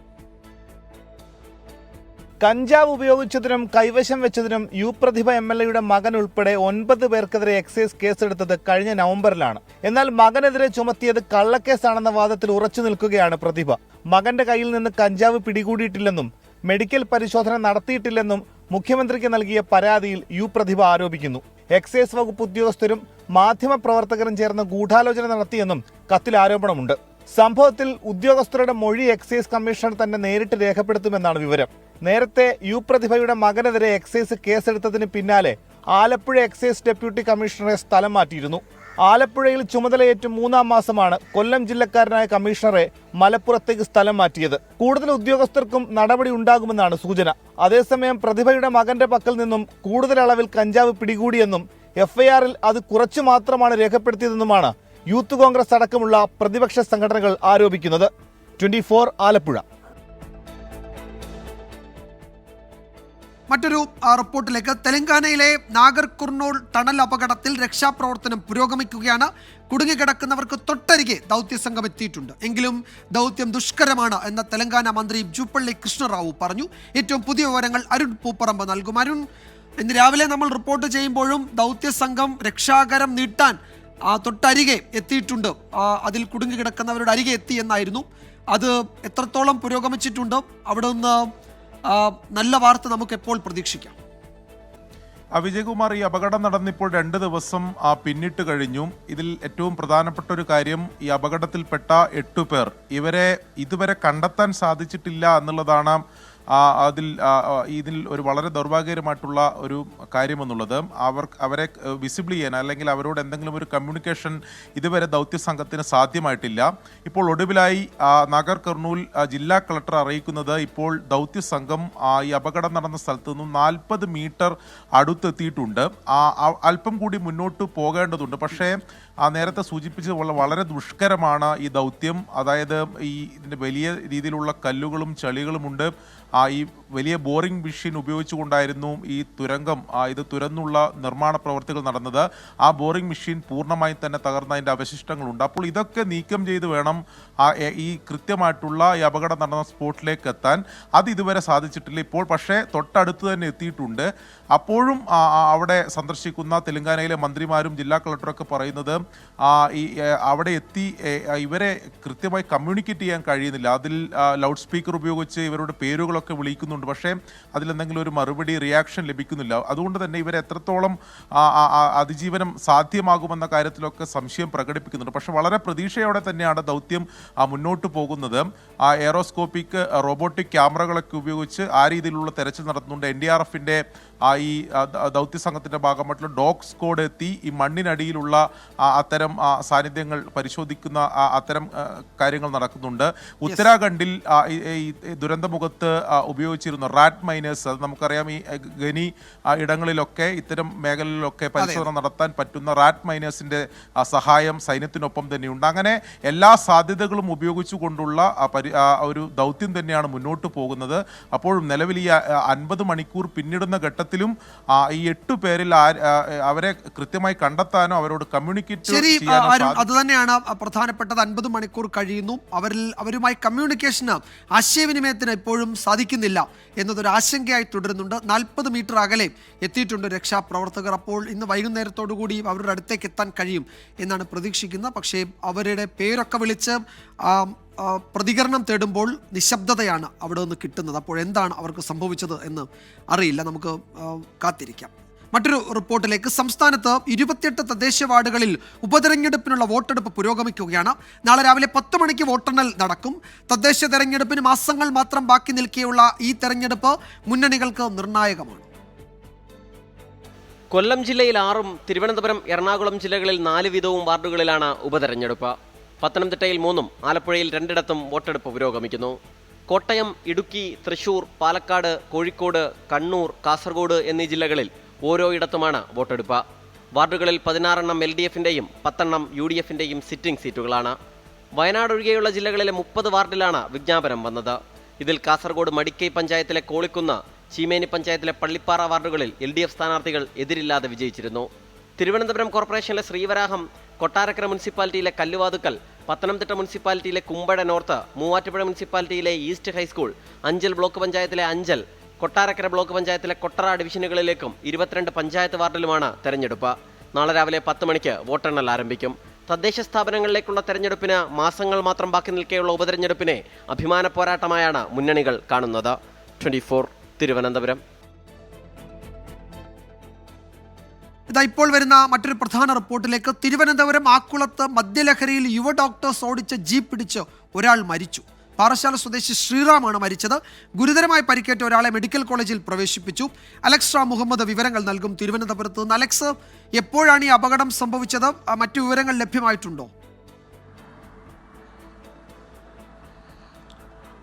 കഞ്ചാവ് ഉപയോഗിച്ചതിനും കൈവശം വെച്ചതിനും യു പ്രതിഭ MLAയുടെ മകൻ ഉൾപ്പെടെ 9 പേർക്കെതിരെ എക്സൈസ് കേസെടുത്തത് കഴിഞ്ഞ നവംബറിലാണ്. എന്നാൽ മകനെതിരെ ചുമത്തിയത് കള്ളക്കേസാണെന്ന വാദത്തിൽ ഉറച്ചു നിൽക്കുകയാണ് പ്രതിഭ. മകന്റെ കയ്യിൽ നിന്ന് കഞ്ചാവ് പിടികൂടിയിട്ടില്ലെന്നും മെഡിക്കൽ പരിശോധന നടത്തിയിട്ടില്ലെന്നും മുഖ്യമന്ത്രിക്ക് നൽകിയ പരാതിയിൽ യു പ്രതിഭ ആരോപിക്കുന്നു. എക്സൈസ് വകുപ്പ് ഉദ്യോഗസ്ഥരും മാധ്യമപ്രവർത്തകരും ചേർന്ന് ഗൂഢാലോചന നടത്തിയെന്നും കത്തിൽ ആരോപണമുണ്ട്. സംഭവത്തിൽ ഉദ്യോഗസ്ഥരുടെ മൊഴി എക്സൈസ് കമ്മീഷണർ തന്നെ നേരിട്ട് രേഖപ്പെടുത്തുമെന്നാണ് വിവരം. നേരത്തെ യു പ്രതിഭയുടെ മകനെതിരെ എക്സൈസ് കേസെടുത്തതിന് പിന്നാലെ ആലപ്പുഴ എക്സൈസ് ഡെപ്യൂട്ടി കമ്മീഷണറെ സ്ഥലം മാറ്റിയിരുന്നു. ആലപ്പുഴയിൽ ചുമതലയേറ്റ് 3-ാം മാസമാണ് കൊല്ലം ജില്ലക്കാരനായ കമ്മീഷണറെ മലപ്പുറത്തേക്ക് സ്ഥലം മാറ്റിയത്. കൂടുതൽ ഉദ്യോഗസ്ഥർക്കും നടപടി ഉണ്ടാകുമെന്നാണ് സൂചന. അതേസമയം പ്രതിഭയുടെ മകന്റെ പക്കൽ നിന്നും കൂടുതൽ അളവിൽ കഞ്ചാവ് പിടികൂടിയെന്നും FIRൽ അത് കുറച്ചു മാത്രമാണ് രേഖപ്പെടുത്തിയതെന്നുമാണ് യൂത്ത് കോൺഗ്രസ് അടക്കമുള്ള പ്രതിപക്ഷ സംഘടനകൾ ആരോപിക്കുന്നത്. 24 ആലപ്പുഴ. മറ്റൊരു റിപ്പോർട്ടിലേക്ക്. തെലങ്കാനയിലെ നാഗർ കുർണൂൾ ടണൽ അപകടത്തിൽ രക്ഷാപ്രവർത്തനം പുരോഗമിക്കുകയാണ്. കുടുങ്ങിക്കിടക്കുന്നവർക്ക് തൊട്ടരികെ ദൗത്യസംഘം എത്തിയിട്ടുണ്ട്. എങ്കിലും ദൗത്യം ദുഷ്കരമാണ് എന്ന് തെലങ്കാന മന്ത്രി ജൂപ്പള്ളി കൃഷ്ണറാവു പറഞ്ഞു. ഏറ്റവും പുതിയ വിവരങ്ങൾ അരുൺ പൂപ്പറമ്പ് നൽകും. അരുൺ, ഇന്ന് രാവിലെ നമ്മൾ റിപ്പോർട്ട് ചെയ്യുമ്പോഴും ദൗത്യസംഘം രക്ഷാകരം നീട്ടാൻ തൊട്ടരികെ എത്തിയിട്ടുണ്ട്, അതിൽ കുടുങ്ങിക്കിടക്കുന്നവരുടെ അരികെ എത്തി എന്നായിരുന്നു. അത് എത്രത്തോളം പുരോഗമിച്ചിട്ടുണ്ട്? അവിടെ നിന്ന് നല്ല വാർത്ത നമുക്ക് എപ്പോൾ പ്രതീക്ഷിക്കാം? വിജയകുമാർ, ഈ അപകടം നടന്നിപ്പോൾ 2 ദിവസം പിന്നിട്ട് കഴിഞ്ഞു. ഇതിൽ ഏറ്റവും പ്രധാനപ്പെട്ട ഒരു കാര്യം, ഈ അപകടത്തിൽപ്പെട്ട 8 പേർ ഇവരെ ഇതുവരെ കണ്ടെത്താൻ സാധിച്ചിട്ടില്ല എന്നുള്ളതാണ്. ഇതിൽ ഒരു വളരെ ദൗർഭാഗ്യകരമായിട്ടുള്ള ഒരു കാര്യമെന്നുള്ളത്, അവരെ വിസിബിൾ ചെയ്യാൻ അല്ലെങ്കിൽ അവരോട് എന്തെങ്കിലും ഒരു കമ്മ്യൂണിക്കേഷൻ ഇതുവരെ ദൗത്യസംഘത്തിന് സാധ്യമായിട്ടില്ല. ഇപ്പോൾ ഒടുവിലായി നാഗർ കർണൂൽ ജില്ലാ കളക്ടർ അറിയിക്കുന്നത് ഇപ്പോൾ ദൗത്യസംഘം ഈ അപകടം നടന്ന സ്ഥലത്ത് നിന്നും 40 മീറ്റർ അടുത്തെത്തിയിട്ടുണ്ട്. അല്പം കൂടി മുന്നോട്ട് പോകേണ്ടതുണ്ട്. പക്ഷേ നേരത്തെ സൂചിപ്പിച്ചതുപോലെ വളരെ ദുഷ്കരമാണ് ഈ ദൗത്യം. അതായത് ഇതിൻ്റെ വലിയ രീതിയിലുള്ള കല്ലുകളും ചളികളുമുണ്ട്. ഈ വലിയ ബോറിംഗ് മെഷീൻ ഉപയോഗിച്ചുകൊണ്ടായിരുന്നു ഈ തുരങ്കം ഇത് തുരന്നുള്ള നിർമ്മാണ പ്രവർത്തികൾ നടന്നത്. ആ ബോറിംഗ് മെഷീൻ പൂർണ്ണമായും തന്നെ തകർന്നതിൻ്റെ അവശിഷ്ടങ്ങളുണ്ട്. അപ്പോൾ ഇതൊക്കെ നീക്കം ചെയ്ത് വേണം ഈ കൃത്യമായിട്ടുള്ള ഈ അപകടം നടന്ന സ്പോട്ടിലേക്ക് എത്താൻ. അത് ഇതുവരെ സാധിച്ചിട്ടില്ല. ഇപ്പോൾ പക്ഷേ തൊട്ടടുത്ത് തന്നെ എത്തിയിട്ടുണ്ട്. അപ്പോഴും അവിടെ സന്ദർശിക്കുന്ന തെലങ്കാനയിലെ മന്ത്രിമാരും ജില്ലാ കളക്ടറൊക്കെ പറയുന്നത് അവിടെ എത്തി ഇവരെ കൃത്യമായി കമ്മ്യൂണിക്കേറ്റ് ചെയ്യാൻ കഴിയുന്നില്ല. അതിൽ ലൗഡ് സ്പീക്കർ ഉപയോഗിച്ച് ഇവരുടെ പേരുകളൊക്കെ വിളിക്കുന്നുണ്ട്. പക്ഷേ അതിലെന്തെങ്കിലും ഒരു മറുപടി റിയാക്ഷൻ ലഭിക്കുന്നില്ല. അതുകൊണ്ട് തന്നെ ഇവരെ എത്രത്തോളം അതിജീവനം സാധ്യമാകുമെന്ന കാര്യത്തിലൊക്കെ സംശയം പ്രകടിപ്പിക്കുന്നുണ്ട്. പക്ഷേ വളരെ പ്രതീക്ഷയോടെ തന്നെയാണ് ദൗത്യം മുന്നോട്ട് പോകുന്നത്. എയറോസ്കോപ്പിക് റോബോട്ടിക് ക്യാമറകളൊക്കെ ഉപയോഗിച്ച് ആ രീതിയിലുള്ള തെരച്ചിൽ നടത്തുന്നുണ്ട്. NDRFന്റെ ഈ ദൗത്യസംഘത്തിൻ്റെ ഭാഗമായിട്ടുള്ള ഡോഗ് സ്ക്വാഡ് എത്തി ഈ മണ്ണിനടിയിലുള്ള അത്തരം സാന്നിധ്യങ്ങൾ പരിശോധിക്കുന്ന അത്തരം കാര്യങ്ങൾ നടക്കുന്നുണ്ട്. ഉത്തരാഖണ്ഡിൽ ഈ ദുരന്തമുഖത്ത് ഉപയോഗിച്ചിരുന്ന റാറ്റ് മൈനേഴ്സ്, അത് നമുക്കറിയാം, ഈ ഖനി ഇടങ്ങളിലൊക്കെ ഇത്തരം മേഖലകളിലൊക്കെ പരിശോധന നടത്താൻ പറ്റുന്ന റാറ്റ് മൈനേഴ്സിൻ്റെ സഹായം സൈന്യത്തിനൊപ്പം തന്നെയുണ്ട്. അങ്ങനെ എല്ലാ സാധ്യതകളും ഉപയോഗിച്ചുകൊണ്ടുള്ള ഒരു ദൗത്യം തന്നെയാണ് മുന്നോട്ട് പോകുന്നത്. അപ്പോഴും നിലവിൽ ഈ 50 മണിക്കൂർ പിന്നിടുന്ന ഘട്ടത്തിലും ഈ 8 പേരിൽ അവരെ കൃത്യമായി കണ്ടെത്താനോ അവരോട് കമ്മ്യൂണിക്കേറ്റ് ചെയ്യാനോ അത് തന്നെയാണ് പ്രധാനപ്പെട്ടത്. 50 മണിക്കൂർ കഴിയുന്നു, അവരുമായി കമ്മ്യൂണിക്കേഷന് ആശയവിനിമയത്തിന് ഇപ്പോഴും സാധിക്കുന്നില്ല എന്നതൊരു ആശങ്കയായി തുടരുന്നുണ്ട്. 40 മീറ്റർ അകലെ എത്തിയിട്ടുണ്ട് രക്ഷാപ്രവർത്തകർ. അപ്പോൾ ഇന്ന് വൈകുന്നേരത്തോടു കൂടി അവരുടെ അടുത്തേക്ക് എത്താൻ കഴിയും എന്നാണ് പ്രതീക്ഷിക്കുന്നത്. പക്ഷേ അവരുടെ പേരൊക്കെ വിളിച്ച് പ്രതികരണം തേടുമ്പോൾ നിശബ്ദതയാണ് അവിടെ നിന്ന് കിട്ടുന്നത്. അപ്പോൾ എന്താണ് അവർക്ക് സംഭവിച്ചത് എന്ന് അറിയില്ല. നമുക്ക് കാത്തിരിക്കാം. മറ്റൊരു റിപ്പോർട്ടിലേക്ക്. സംസ്ഥാനത്ത് 28 തദ്ദേശ വാർഡുകളിൽ ഉപതെരഞ്ഞെടുപ്പിനുള്ള വോട്ടെടുപ്പ് പുരോഗമിക്കുകയാണ്. നാളെ രാവിലെ 10 മണിക്ക് വോട്ടെണ്ണൽ നടക്കും. തദ്ദേശ തെരഞ്ഞെടുപ്പിന് മാസങ്ങൾ മാത്രം ബാക്കി നിൽക്കെയുള്ള ഈ തെരഞ്ഞെടുപ്പ് മുന്നണികൾക്ക് നിർണായകമാണ്. കൊല്ലം ജില്ലയിൽ 6ഉം തിരുവനന്തപുരം, എറണാകുളം ജില്ലകളിൽ 4 വീതവും വാർഡുകളിലാണ് ഉപതെരഞ്ഞെടുപ്പ്. പത്തനംതിട്ടയിൽ 3ഉം ആലപ്പുഴയിൽ 2ഇടത്തും വോട്ടെടുപ്പ് പുരോഗമിക്കുന്നു. കോട്ടയം, ഇടുക്കി, തൃശൂർ, പാലക്കാട്, കോഴിക്കോട്, കണ്ണൂർ, കാസർഗോഡ് എന്നീ ജില്ലകളിൽ ഓരോ ഇടത്തുമാണ് വോട്ടെടുപ്പ്. വാർഡുകളിൽ 16 LDFന്റെയും 10 UDFന്റെയും സിറ്റിംഗ് സീറ്റുകളാണ്. വയനാട് ഒഴികെയുള്ള ജില്ലകളിലെ 30 വാർഡിലാണ് വിജ്ഞാപനം വന്നത്. ഇതിൽ കാസർഗോഡ് മടിക്കൈ പഞ്ചായത്തിലെ കോളിക്കുന്ന്, ചീമേനി പഞ്ചായത്തിലെ പള്ളിപ്പാറ വാർഡുകളിൽ LDF സ്ഥാനാർത്ഥികൾ എതിരില്ലാതെ വിജയിച്ചിരുന്നു. തിരുവനന്തപുരം കോർപ്പറേഷനിലെ ശ്രീവരാഹം, കൊട്ടാരക്കര മുനിസിപ്പാലിറ്റിയിലെ കല്ലുവാതുക്കൽ, പത്തനംതിട്ട മുനിസിപ്പാലിറ്റിയിലെ കുമ്പഴ നോർത്ത്, മൂവാറ്റുപുഴ മുനിസിപ്പാലിറ്റിയിലെ ഈസ്റ്റ് ഹൈസ്കൂൾ, അഞ്ചൽ ബ്ലോക്ക് പഞ്ചായത്തിലെ അഞ്ചൽ, കൊട്ടാരക്കര ബ്ലോക്ക് പഞ്ചായത്തിലെ കൊട്ടറ ഡിവിഷനുകളിലേക്കും 22 പഞ്ചായത്ത് വാർഡിലുമാണ് തെരഞ്ഞെടുപ്പ്. നാളെ രാവിലെ 10 മണിക്ക് വോട്ടെണ്ണൽ ആരംഭിക്കും. തദ്ദേശ സ്ഥാപനങ്ങളിലേക്കുള്ള തെരഞ്ഞെടുപ്പിന് മാസങ്ങൾ മാത്രം ബാക്കി നിൽക്കെയുള്ള ഉപതെരഞ്ഞെടുപ്പിനെ അഭിമാന പോരാട്ടമായാണ് മുന്നണികൾ കാണുന്നത്. 24 തിരുവനന്തപുരം. ഇപ്പോൾ വരുന്ന മറ്റൊരു പ്രധാന റിപ്പോർട്ടിലേക്ക്. തിരുവനന്തപുരം ആക്കുളത്ത് മദ്യലഹരിയിൽ യുവ ഡോക്ടേഴ്സ് ഓടിച്ച ജീപ്പ് പിടിച്ച് ഒരാൾ മരിച്ചു. പാറശാല സ്വദേശി ശ്രീറാമാണ് മരിച്ചത്. ഗുരുതരമായി പരിക്കേറ്റ ഒരാളെ മെഡിക്കൽ കോളേജിൽ പ്രവേശിപ്പിച്ചു. അലക്സ് റാം മുഹമ്മദ് വിവരങ്ങൾ നൽകും തിരുവനന്തപുരത്ത് നിന്ന്. അലക്സ്, എപ്പോഴാണ് ഈ അപകടം സംഭവിച്ചത്? മറ്റു വിവരങ്ങൾ ലഭ്യമായിട്ടുണ്ടോ?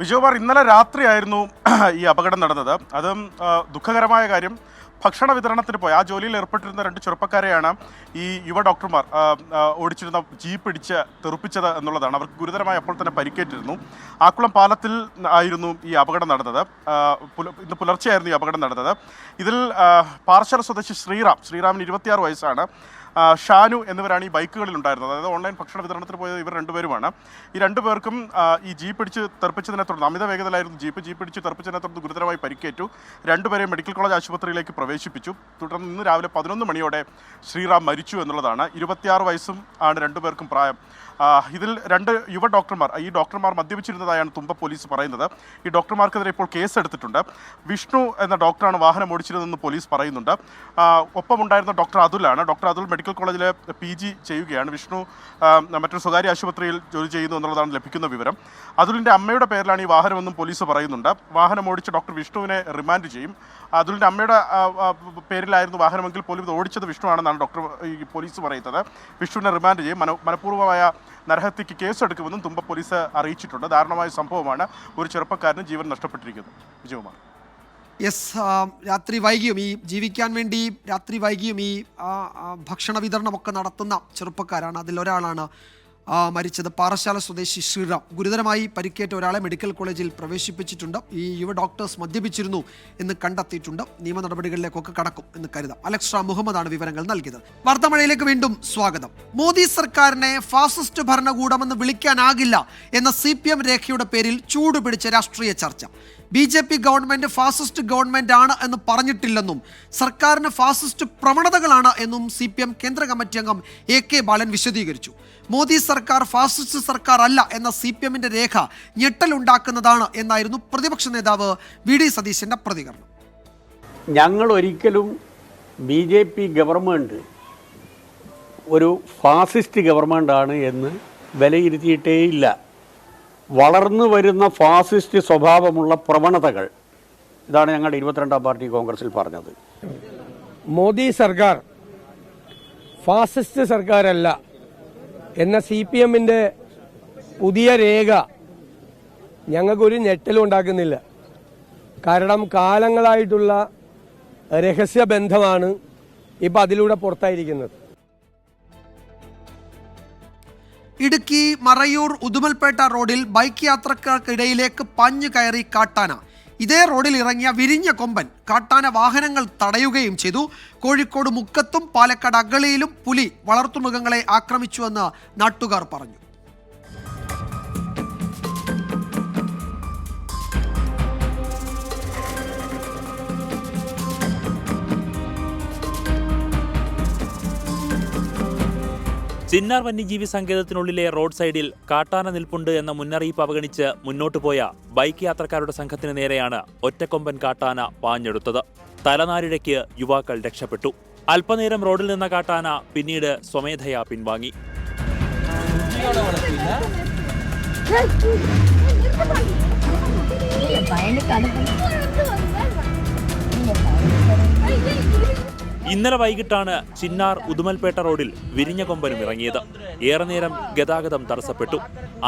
വിജയകുമാർ, ഇന്നലെ രാത്രിയായിരുന്നു ഈ അപകടം നടന്നത്. അതും ദുഃഖകരമായ കാര്യം, ഭക്ഷണ വിതരണത്തിന് പോയി ആ ജോലിയിൽ ഏർപ്പെട്ടിരുന്ന 2 ചെറുപ്പക്കാരെയാണ് ഈ യുവ ഡോക്ടർമാർ ഓടിച്ചിരുന്ന ജീപ്പ് ഇടിച്ച് തെറിപ്പിച്ചത് എന്നുള്ളതാണ്. അവർക്ക് ഗുരുതരമായി അപ്പോൾ തന്നെ പരിക്കേറ്റിരുന്നു. ആക്കുളം പാലത്തിൽ ആയിരുന്നു ഈ അപകടം നടന്നത്. ഇന്ന് പുലർച്ചെയായിരുന്നു ഈ അപകടം നടന്നത്. ഇതിൽ പാറശാല സ്വദേശി ശ്രീറാമിന് 26 വയസ്സാണ്. ഷാനു എന്നിവരാണ് ഈ ബൈക്കുകളിൽ ഉണ്ടായിരുന്നത്. അതായത് ഓൺലൈൻ ഭക്ഷണ വിതരണത്തിന് പോയത് ഇവർ 2 പേരുമാണ്. ഈ 2 പേർക്കും ഈ ജീപ്പ് ഇടിച്ച് തെറിപ്പിച്ചതിനെ തുടർന്ന് അമിത വേഗതയിലായിരുന്നു ജീപ്പ് ഇടിച്ച് തെറിപ്പിച്ചതിനെ തുടർന്ന് ഗുരുതരമായി പരിക്കേറ്റു. 2 പേരെയും മെഡിക്കൽ കോളേജ് ആശുപത്രിയിലേക്ക് പ്രവേശിപ്പിച്ചു. തുടർന്ന് ഇന്ന് രാവിലെ 11 മണിയോടെ ശ്രീറാം മരിച്ചു എന്നുള്ളതാണ്. 26 വയസ്സും ആണ് 2 പേർക്കും പ്രായം. ഇതിൽ 2 യുവ ഡോക്ടർമാർ ഈ ഡോക്ടർമാർ മദ്യപിച്ചിരുന്നതായാണ് തുമ്പ പോലീസ് പറയുന്നത്. ഈ ഡോക്ടർമാർക്കെതിരെ ഇപ്പോൾ കേസെടുത്തിട്ടുണ്ട്. വിഷ്ണു എന്ന ഡോക്ടറാണ് വാഹനം ഓടിച്ചിരുന്നതെന്ന് പോലീസ് പറയുന്നുണ്ട്. ഒപ്പമുണ്ടായിരുന്ന ഡോക്ടർ അതുലാണ്. ഡോക്ടർ അതുൽ മെഡിക്കൽ കോളേജിലെ PG ചെയ്യുകയാണ്. വിഷ്ണു മറ്റൊരു സ്വകാര്യ ആശുപത്രിയിൽ ജോലി ചെയ്യുന്നു എന്നുള്ളതാണ് ലഭിക്കുന്ന വിവരം. അതുലിൻ്റെ അമ്മയുടെ പേരിലാണ് ഈ വാഹനമെന്നും പോലീസ് പറയുന്നുണ്ട്. വാഹനം ഓടിച്ച ഡോക്ടർ വിഷ്ണുവിനെ റിമാൻഡ് ചെയ്യും. അതുലിൻ്റെ അമ്മയുടെ പേരിലായിരുന്നു വാഹനമെങ്കിൽ പോലും ഇത് ഓടിച്ചത് വിഷ്ണു ആണെന്നാണ് ഈ പോലീസ് പറയുന്നത്. വിഷ്ണുവിനെ റിമാൻഡ് ചെയ്യും. മനഃപൂർവ്വമായ നരഹത്യക്ക് കേസെടുക്കുമെന്നും തുമ്പ പോലീസ് അറിയിച്ചിട്ടുണ്ട്. ദാരുണമായ സംഭവമാണ്. ഒരു ചെറുപ്പക്കാരന് ജീവൻ നഷ്ടപ്പെട്ടിരിക്കുന്നു. വിജയകുമാർ. രാത്രി വൈകിയും ഈ ജീവിക്കാൻ വേണ്ടി രാത്രി വൈകിയും ഈ ഭക്ഷണ വിതരണമൊക്കെ നടത്തുന്ന ചെറുപ്പക്കാരാണ്. അതിലൊരാളാണ് മരിച്ചത്. പാറശാല സ്വദേശി ശ്രീറാം. ഗുരുതരമായി പരിക്കേറ്റ ഒരാളെ മെഡിക്കൽ കോളേജിൽ പ്രവേശിപ്പിച്ചിട്ടുണ്ട്. ഈ യുവ ഡോക്ടേഴ്സ് മദ്യപിച്ചിരുന്നു എന്ന് കണ്ടെത്തിയിട്ടുണ്ട്. നിയമ നടപടികളിലേക്കൊക്കെ കടക്കും എന്ന് കരുതാം. അലക്സ് മുഹമ്മദാണ് വിവരങ്ങൾ നൽകിയത്. വാർത്താമഴയിലേക്ക് വീണ്ടും സ്വാഗതം. മോദി സർക്കാരിനെ ഫാസിസ്റ്റ് ഭരണകൂടമെന്ന് വിളിക്കാനാകില്ല എന്ന CPM രേഖയുടെ പേരിൽ ചൂടുപിടിച്ച രാഷ്ട്രീയ ചർച്ച. BJP ഗവൺമെന്റ് ഫാസിസ്റ്റ് ഗവൺമെന്റ് ആണ് എന്ന് പറഞ്ഞിട്ടില്ലെന്നും സർക്കാരിന് ഫാസിസ്റ്റ് പ്രവണതകളാണ് എന്നും CPM കേന്ദ്ര കമ്മിറ്റി അംഗം AK ബാലൻ വിശദീകരിച്ചു. മോദി സർക്കാർ ഫാസിസ്റ്റ് സർക്കാർ അല്ല എന്ന CPMന്റെ രേഖ ഞെട്ടലുണ്ടാക്കുന്നതാണ് എന്നായിരുന്നു പ്രതിപക്ഷ നേതാവ് VD സതീശന്റെ പ്രതികരണം. ഞങ്ങൾ ഒരിക്കലും BJP ഗവൺമെൻറ് ഒരു ഫാസിസ്റ്റ് ഗവൺമെൻറ്റാണ് എന്ന് വിലയിരുത്തിയിട്ടേയില്ല. വളർന്നു വരുന്ന ഫാസിസ്റ്റ് സ്വഭാവമുള്ള പ്രവണതകൾ, ഇതാണ് ഞങ്ങളുടെ 22ാം പാർട്ടി കോൺഗ്രസിൽ പറഞ്ഞത്. മോദി സർക്കാർ ഫാസിസ്റ്റ് സർക്കാരല്ല എന്ന CPMന്റെ പുതിയ രേഖ ഞങ്ങൾക്കൊരു ഞെട്ടലും ഉണ്ടാക്കുന്നില്ല. കാരണം കാലങ്ങളായിട്ടുള്ള രഹസ്യബന്ധമാണ് ഇപ്പം അതിലൂടെ പുറത്തായിരിക്കുന്നത്. ഇടുക്കി മറയൂർ ഉദുമൽപേട്ട റോഡിൽ ബൈക്ക് യാത്രക്കാർക്കിടയിലേക്ക് പാഞ്ഞു കയറി കാട്ടാന. ഇതേ റോഡിൽ ഇറങ്ങിയ വിരിഞ്ഞ കൊമ്പൻ കാട്ടാന വാഹനങ്ങൾ തടയുകയും ചെയ്തു. കോഴിക്കോട് മുക്കത്തും പാലക്കാട് അഗളിയിലും പുലി വളർത്തുമൃഗങ്ങളെ ആക്രമിച്ചുവെന്ന് നാട്ടുകാർ പറഞ്ഞു. ചിന്നാർ വന്യജീവി സങ്കേതത്തിനുള്ളിലെ റോഡ് സൈഡിൽ കാട്ടാന നിൽപ്പുണ്ട് എന്ന മുന്നറിയിപ്പ് അവഗണിച്ച് മുന്നോട്ടു പോയ ബൈക്ക് യാത്രക്കാരുടെ സംഘത്തിന് നേരെയാണ് ഒറ്റക്കൊമ്പൻ കാട്ടാന പാഞ്ഞെടുത്തത്. തലനാരിഴയ്ക്ക് യുവാക്കൾ രക്ഷപ്പെട്ടു. അല്പനേരം റോഡിൽ നിന്ന കാട്ടാന പിന്നീട് സ്വമേധയാ പിൻവാങ്ങി. ഇന്നലെ വൈകിട്ടാണ് ചിന്നാർ ഉദുമൽപേട്ട റോഡിൽ വിരിഞ്ഞ കൊമ്പനും ഇറങ്ങിയത്. ഏറെ നേരം ഗതാഗതം തടസ്സപ്പെട്ടു.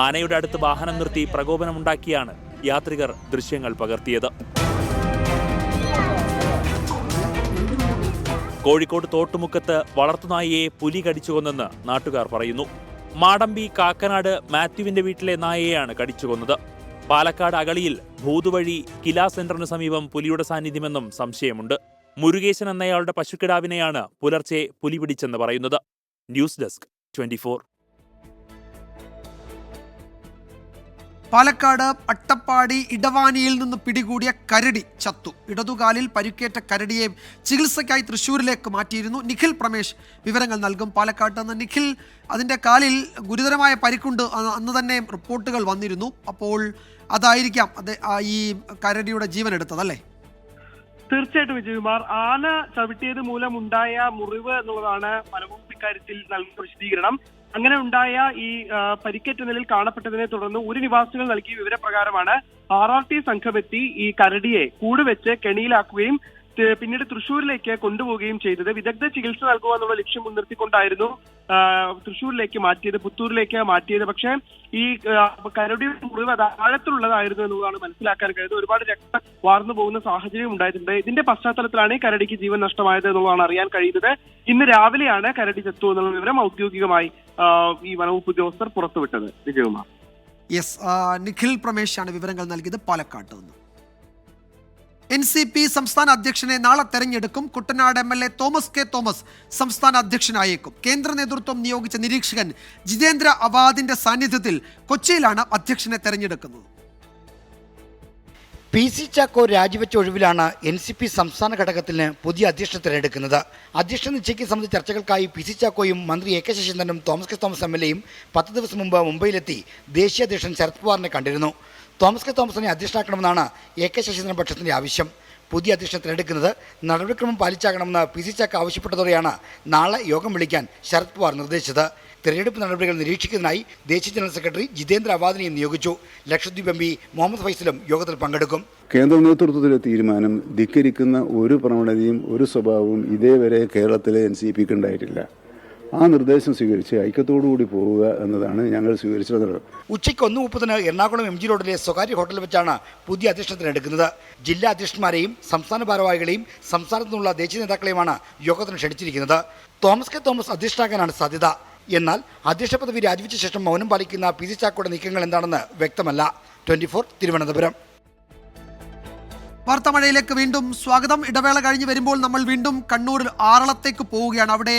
ആനയുടെ അടുത്ത് വാഹനം നിർത്തി പ്രകോപനമുണ്ടാക്കിയാണ് യാത്രികർ ദൃശ്യങ്ങൾ പകർത്തിയത്. കോഴിക്കോട് തോട്ടുമുക്കത്ത് വളർത്തുനായയെ പുലി കടിച്ചുകൊന്നെന്ന് നാട്ടുകാർ പറയുന്നു. മാടമ്പി കാക്കനാട് മാത്യുവിന്റെ വീട്ടിലെ നായയെയാണ് കടിച്ചുകൊന്നത്. പാലക്കാട് അഗളിയിൽ ഭൂതുവഴി കില സെന്ററിന് സമീപം പുലിയുടെ സാന്നിധ്യമെന്നും സംശയമുണ്ട്. മുരുകേശൻ എന്നയാളുടെ പശുക്കിടാവിനെയാണ് പുലർച്ചെ പുലി പിടിച്ചെന്ന് പറയുന്നത്. News desk 24. പാലക്കാട് അട്ടപ്പാടി ഇടവാനിയിൽ നിന്ന് പിടികൂടിയ കരടി ചത്തു. ഇടതുകാലിൽ പരിക്കേറ്റ കരടിയെ ചികിത്സയ്ക്കായി തൃശ്ശൂരിലേക്ക് മാറ്റിയിരുന്നു. നിഖിൽ പ്രമേഷ് വിവരങ്ങൾ നൽകും. പാലക്കാട്ട് നിന്ന് നിഖിൽ, അതിൻ്റെ കാലിൽ ഗുരുതരമായ പരിക്കുണ്ട് അന്ന് തന്നെ റിപ്പോർട്ടുകൾ വന്നിരുന്നു. അപ്പോൾ അതായിരിക്കാം ഈ കരടിയുടെ ജീവൻ എടുത്തതല്ലേ? തീർച്ചയായിട്ടും വിജയകുമാർ, ആന ചവിട്ടിയത് മൂലമുണ്ടായ മുറിവ് എന്നുള്ളതാണ് വനംവകുപ്പ് ഇക്കാര്യത്തിൽ നൽകുന്ന വിശദീകരണം. അങ്ങനെ ഉണ്ടായ ഈ പരിക്കേറ്റ നിലയിൽ കാണപ്പെട്ടതിനെ തുടർന്ന് ഒരു നിവാസികൾ നൽകിയ വിവരപ്രകാരമാണ് RRT സംഘമെത്തി ഈ കരടിയെ കൂടുവെച്ച് കെണിയിലാക്കുകയും പിന്നീട് തൃശ്ശൂരിലേക്ക് കൊണ്ടുപോവുകയും ചെയ്തത്. വിദഗ്ധ ചികിത്സ നൽകുക എന്നുള്ള ലക്ഷ്യം മുൻനിർത്തിക്കൊണ്ടായിരുന്നു തൃശ്ശൂരിലേക്ക് മാറ്റിയത്, പുത്തൂരിലേക്ക് മാറ്റിയത്. പക്ഷേ ഈ കരടിയുടെ മുറിവ് അത് ആഴത്തിലുള്ളതായിരുന്നു എന്നുള്ളതാണ് മനസ്സിലാക്കാൻ കഴിയുന്നത്. ഒരുപാട് രക്തം വാർന്നു പോകുന്ന സാഹചര്യം ഉണ്ടായിട്ടുണ്ട്. ഇതിന്റെ പശ്ചാത്തലത്തിലാണ് ഈ കരടിക്ക് ജീവൻ നഷ്ടമായത് എന്നുള്ളതാണ് അറിയാൻ കഴിയുന്നത്. ഇന്ന് രാവിലെയാണ് കരടി ചത്തു എന്നുള്ള വിവരം ഔദ്യോഗികമായി ഈ വനവകുപ്പ് ഉദ്യോഗസ്ഥർ പുറത്തുവിട്ടത്. വിജയകുമാർ. യെസ്, നിഖിൽ പ്രമേശാണ് വിവരങ്ങൾ നൽകിയത് പാലക്കാട്ട് നിന്ന്. NCP സംസ്ഥാന അധ്യക്ഷനെ നാളെ തെരഞ്ഞെടുക്കും. Kuttanad MLA Thomas K Thomas സംസ്ഥാന അധ്യക്ഷനായേക്കും. കേന്ദ്ര നേതൃത്വം നിയോഗിച്ച നിരീക്ഷകൻ ജിതേന്ദ്ര അവാദിന്റെ സാന്നിധ്യത്തിൽ കൊച്ചിയിലാണ് അധ്യക്ഷനെ തെരഞ്ഞെടുക്കുന്നത്. PC ചാക്കോ രാജിവെച്ച ഒഴിവിലാണ് NCP സംസ്ഥാന ഘടകത്തിന് പുതിയ അധ്യക്ഷനെ തിരഞ്ഞെടുക്കുന്നത്. അധ്യക്ഷ നിശ്ചയിക്കുന്ന സംബന്ധിച്ച ചർച്ചകൾക്കായി PC ചാക്കോയും മന്ത്രി AK ശശീന്ദ്രനും തോമസ് കെ തോമസ് MLAയും 10 ദിവസം മുമ്പ് മുംബൈയിലെത്തി ദേശീയ അധ്യക്ഷൻ ശരത് പവാറിനെ കണ്ടിരുന്നു. തോമസ് കെ തോമസിനെ അധ്യക്ഷനാക്കണമെന്നാണ് AK ശശീന്ദ്രൻ പക്ഷത്തിന്റെ ആവശ്യം. പുതിയ അധ്യക്ഷനെ തിരഞ്ഞെടുക്കുന്നത് നടപടിക്രമം പാലിച്ചാകണമെന്ന് PC ചാക്കോ ആവശ്യപ്പെട്ടതോടെയാണ് നാളെ യോഗം വിളിക്കാൻ ശരത് പവാർ നിർദ്ദേശിച്ചത്. തെരഞ്ഞെടുപ്പ് നടപടികൾ നിരീക്ഷിക്കുന്നതിനായി ദേശീയ ജനറൽ സെക്രട്ടറി ജിതേന്ദ്ര അവാദിനെയും നിയോഗിച്ചു. ലക്ഷദ്വീപ് MP മുഹമ്മദ് ഫൈസലും യോഗത്തിൽ പങ്കെടുക്കും. കേന്ദ്ര നേതൃത്വത്തിലെ തീരുമാനം ധിക്കരിക്കുന്ന ഒരു പ്രവണതയും ഒരു സ്വഭാവവും ഇതേവരെ കേരളത്തിലെ NCPക്ക് ഉണ്ടായിട്ടില്ല. ആ നിർദ്ദേശം സ്വീകരിച്ച് ഐക്യത്തോടുകൂടി പോവുക എന്നതാണ് ഞങ്ങൾ സ്വീകരിച്ചത്. ഉച്ചയ്ക്ക് 1:30 എറണാകുളം MG റോഡിലെ സ്വകാര്യ ഹോട്ടലിൽ വെച്ചാണ് പുതിയ അധ്യക്ഷനെ തിരഞ്ഞെടുക്കുന്നത്. ജില്ലാ അധ്യക്ഷന്മാരെയും സംസ്ഥാന ഭാരവാഹികളെയും സംസ്ഥാനത്തു നിന്നുള്ള ദേശീയ നേതാക്കളെയുമാണ് യോഗത്തിന് ക്ഷണിച്ചിരിക്കുന്നത്. തോമസ് കെ തോമസ് അധ്യക്ഷനാകാനാണ് സാധ്യത. എന്നാൽ അധ്യക്ഷ പദവി രാജിവെച്ച ശേഷം മൗനം പാലിക്കുന്ന PC ചാക്കോയുടെ നീക്കങ്ങൾ എന്താണെന്ന് വ്യക്തമല്ല. 24 തിരുവനന്തപുരം. വാർത്താമഴയിലേക്ക് വീണ്ടും സ്വാഗതം. ഇടവേള കഴിഞ്ഞ് വരുമ്പോൾ നമ്മൾ വീണ്ടും കണ്ണൂരിൽ ആറളത്തേക്ക് പോവുകയാണ്. അവിടെ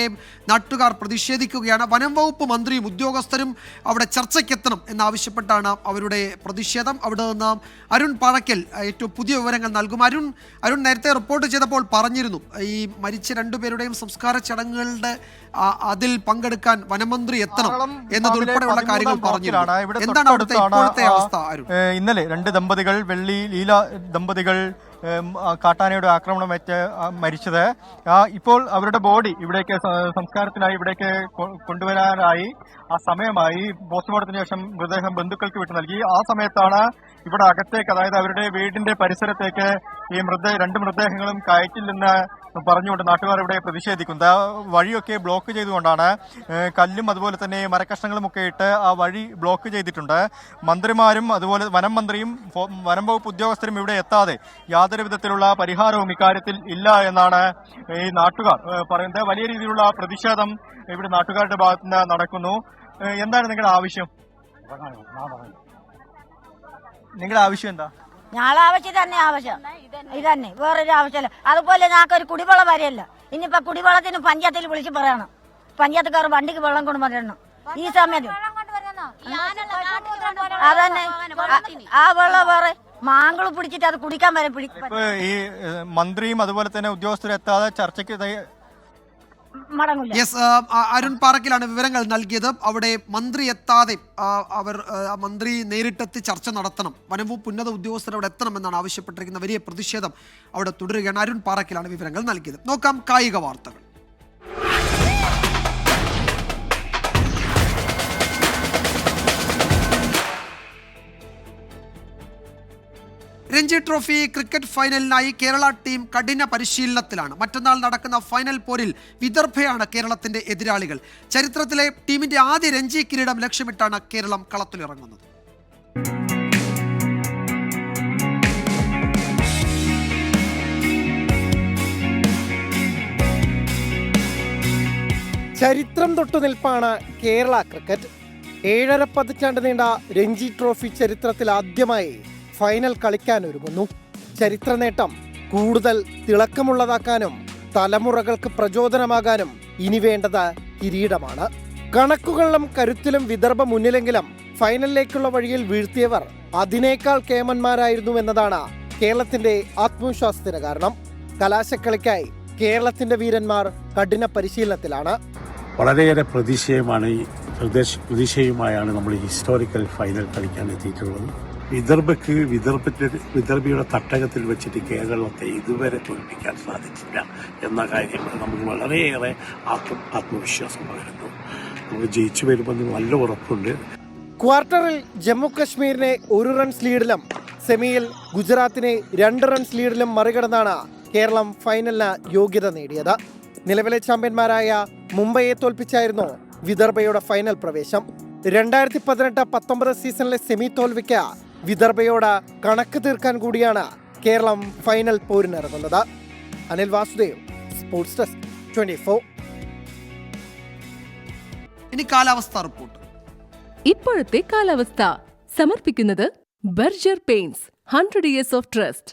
നാട്ടുകാർ പ്രതിഷേധിക്കുകയാണ്. വനം വകുപ്പ് മന്ത്രിയും ഉദ്യോഗസ്ഥരും അവിടെ ചർച്ചയ്ക്കെത്തണം എന്നാവശ്യപ്പെട്ടാണ് അവരുടെ പ്രതിഷേധം. അവിടെ നിന്ന് അരുൺ പാഴക്കൽ ഏറ്റവും പുതിയ വിവരങ്ങൾ നൽകും. അരുൺ നേരത്തെ റിപ്പോർട്ട് ചെയ്തപ്പോൾ പറഞ്ഞിരുന്നു ഈ മരിച്ച രണ്ടുപേരുടെയും സംസ്കാര ചടങ്ങുകളുടെ അതിൽ പങ്കെടുക്കാൻ വനമന്ത്രി എത്തണം എന്നതുൾപ്പെടെയുള്ള കാര്യങ്ങൾ പറഞ്ഞിരുന്നു. എന്താണ് അവിടുത്തെ ഇപ്പോഴത്തെ അവസ്ഥ അരുൺ? ഇന്നലെ 2 ദമ്പതികൾ വെള്ളി ലീല ദമ്പതികൾ കാട്ടാനയുടെ ആക്രമണമേറ്റ് മരിച്ചത്. ഇപ്പോൾ അവരുടെ ബോഡി ഇവിടേക്ക് സംസ്കാരത്തിനായി ഇവിടേക്ക് കൊണ്ടുവരാനായി ആ സമയമായി പോസ്റ്റ്മോർട്ടത്തിന് ശേഷം മൃതദേഹം ബന്ധുക്കൾക്ക് വിട്ടു നൽകി. ആ സമയത്താണ് ഇവിടെ അകത്തേക്ക്, അതായത് അവരുടെ വീടിന്റെ പരിസരത്തേക്ക് ഈ 2 മൃതദേഹങ്ങളും കയറ്റില്ലെന്ന് പറഞ്ഞുകൊണ്ട് നാട്ടുകാർ ഇവിടെ പ്രതിഷേധിക്കുന്നത്. വഴിയൊക്കെ ബ്ലോക്ക് ചെയ്തുകൊണ്ടാണ്, കല്ലും അതുപോലെ തന്നെ മരക്കഷ്ണങ്ങളും ഒക്കെ ഇട്ട് ആ വഴി ബ്ലോക്ക് ചെയ്തിട്ടുണ്ട്. മന്ത്രിമാരും അതുപോലെ വനം മന്ത്രിയും വനം വകുപ്പ് ഉദ്യോഗസ്ഥരും ഇവിടെ എത്താതെ യാതൊരു വിധത്തിലുള്ള പരിഹാരവും ഇക്കാര്യത്തിൽ ഇല്ല എന്നാണ് ഈ നാട്ടുകാർ പറയുന്നത്. വലിയ രീതിയിലുള്ള പ്രതിഷേധം ഇവിടെ നാട്ടുകാരുടെ ഭാഗത്തുനിന്ന് നടക്കുന്നു. എന്താണ് നിങ്ങളുടെ ആവശ്യം? നിങ്ങളുടെ ആവശ്യം എന്താ? ഞങ്ങളെ ആവശ്യം തന്നെ ആവശ്യം ഇതന്നെ, വേറൊരു ആവശ്യമല്ല. അതുപോലെ ഞങ്ങൾക്കൊരു കുടിവെള്ളം വരെയല്ല. ഇനിയിപ്പോ കുടിവെള്ളത്തിന് പഞ്ചായത്തിൽ വിളിച്ച് പറയണം, പഞ്ചായത്തുകാർ വണ്ടിക്ക് വെള്ളം കൊണ്ട് വരണം. ഈ സമയത്ത് അതന്നെ ആ വെള്ളം വേറെ മാങ്കൾ പിടിച്ചിട്ട് അത് കുടിക്കാൻ വരെ ഈ മന്ത്രിയും അതുപോലെ തന്നെ ഉദ്യോഗസ്ഥരും എത്താതെ ചർച്ചയ്ക്ക് യെസ്, അരുൺ പാറക്കിലാണ് വിവരങ്ങൾ നൽകിയത്. അവിടെ മന്ത്രി എത്താതെ മന്ത്രി നേരിട്ടെത്തി ചർച്ച നടത്തണം, വനംവകുപ്പ് ഉന്നത ഉദ്യോഗസ്ഥർ അവിടെ എത്തണമെന്നാണ് ആവശ്യപ്പെട്ടിരിക്കുന്ന വലിയ പ്രതിഷേധം അവിടെ തുടരുകയാണ്. അരുൺ പാറക്കിലാണ് വിവരങ്ങൾ നൽകിയത്. നോക്കാം കായിക വാർത്തകൾ. രഞ്ജി ട്രോഫി ക്രിക്കറ്റ് ഫൈനലിനായി കേരള ടീം കഠിന പരിശീലനത്തിലാണ്. മറ്റന്നാൾ നടക്കുന്ന ഫൈനൽ പോരിൽ വിദർഭയാണ് കേരളത്തിന്റെ എതിരാളികൾ. ചരിത്രത്തിലെ ടീമിന്റെ ആദ്യ രഞ്ജി കിരീടം ലക്ഷ്യമിട്ടാണ് കേരളം കളത്തിലിറങ്ങുന്നത്. ചരിത്രം തൊട്ടു നിൽപ്പാണ് കേരള ക്രിക്കറ്റ്. 7.5 പതിറ്റാണ്ട് നീണ്ട രഞ്ജി ട്രോഫി ചരിത്രത്തിൽ ആദ്യമായി ഫൈനൽ കളിക്കാനൊരുങ്ങുന്നു. ചരിത്ര നേട്ടം കൂടുതൽ തിളക്കമുള്ളതാക്കാനും തലമുറകൾക്ക് പ്രചോദനമാകാനും ഇനി വേണ്ടത് കിരീടമാണ്. കണക്കുകളിലും കരുത്തിലും വിദർഭ മുന്നിലെങ്കിലും ഫൈനലിലേക്കുള്ള വഴിയിൽ വീഴ്ത്തിയവർ അതിനേക്കാൾ കേമന്മാരായിരുന്നു എന്നതാണ് കേരളത്തിന്റെ ആത്മവിശ്വാസത്തിന് കാരണം. കലാശക്കളിക്കായി കേരളത്തിന്റെ വീരന്മാർ കഠിന പരിശീലനത്തിലാണ്. വളരെയേറെ പ്രതീക്ഷയുമായാണ് നമ്മൾ ഹിസ്റ്റോറിക്കൽ ഫൈനൽ കളിക്കാൻ എത്തിയിട്ടുള്ളത്. വിദർഭയുടെ തട്ടകത്തിൽ വെച്ചിട്ട് കേരളത്തെ ഇതുവരെ തോൽപ്പിക്കാൻ സാധിച്ചില്ല എന്ന കാര്യം നമുക്ക് വളരെയേറെ ആത്മവിശ്വാസം പകരുന്നു. നമ്മൾ ജയിച്ചു വരുമെന്ന് നല്ല ഉറപ്പുണ്ട്. ക്വാർട്ടറിൽ ജമ്മു കശ്മീരിനെ 1 റൺസ് ലീഡിലും സെമിയിൽ ഗുജറാത്തിനെ 2 റൺസ് ലീഡിലും മറികടന്നാണ് കേരളം ഫൈനലിന് യോഗ്യത നേടിയത്. നിലവിലെ ചാമ്പ്യന്മാരായ മുംബൈയെ തോൽപ്പിച്ചായിരുന്നു വിദർഭയുടെ ഫൈനൽ പ്രവേശം. 2018-19 സീസണിലെ സെമി തോൽവിക്ക് വിദർഭയോട് കണക്ക് തീർക്കാൻ കൂടിയാണ് കേരളം ഫൈനൽ പോരിനിറങ്ങുന്നത്. Anil Vasudev, sports desk, 24. ഇനി കാലാവസ്ഥാ റിപ്പോർട്ട്. ഇപ്പോഴത്തെ കാലാവസ്ഥ സമർപ്പിക്കുന്നത് Berger paints 100 years of trust.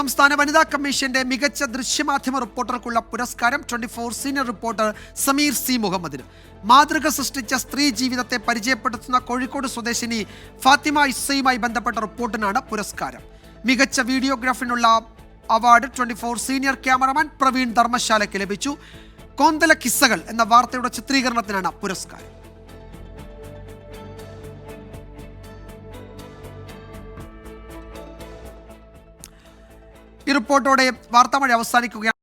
സംസ്ഥാന വനിതാ കമ്മീഷന്റെ മികച്ച ദൃശ്യമാധ്യമ റിപ്പോർട്ടർക്കുള്ള പുരസ്കാരം 24 സീനിയർ റിപ്പോർട്ടർ സമീർ സി മുഹമ്മദിന്. മാതൃക സൃഷ്ടിച്ച സ്ത്രീ ജീവിതത്തെ പരിചയപ്പെടുത്തുന്ന കോഴിക്കോട് സ്വദേശിനി ഫാത്തിമ ഇസ്സയുമായി ബന്ധപ്പെട്ട റിപ്പോർട്ടിനാണ് പുരസ്കാരം. മികച്ച വീഡിയോഗ്രാഫിനുള്ള അവാർഡ് 24 സീനിയർ ക്യാമറമാൻ പ്രവീൺ ധർമ്മശാലയ്ക്ക് ലഭിച്ചു. കോന്തല കിസ്സകൾ എന്ന വാർത്തയുടെ ചിത്രീകരണത്തിനാണ് പുരസ്കാരം. ഈ റിപ്പോർട്ടോടെ വാർത്താമഴ അവസാനിക്കുകയാണ്.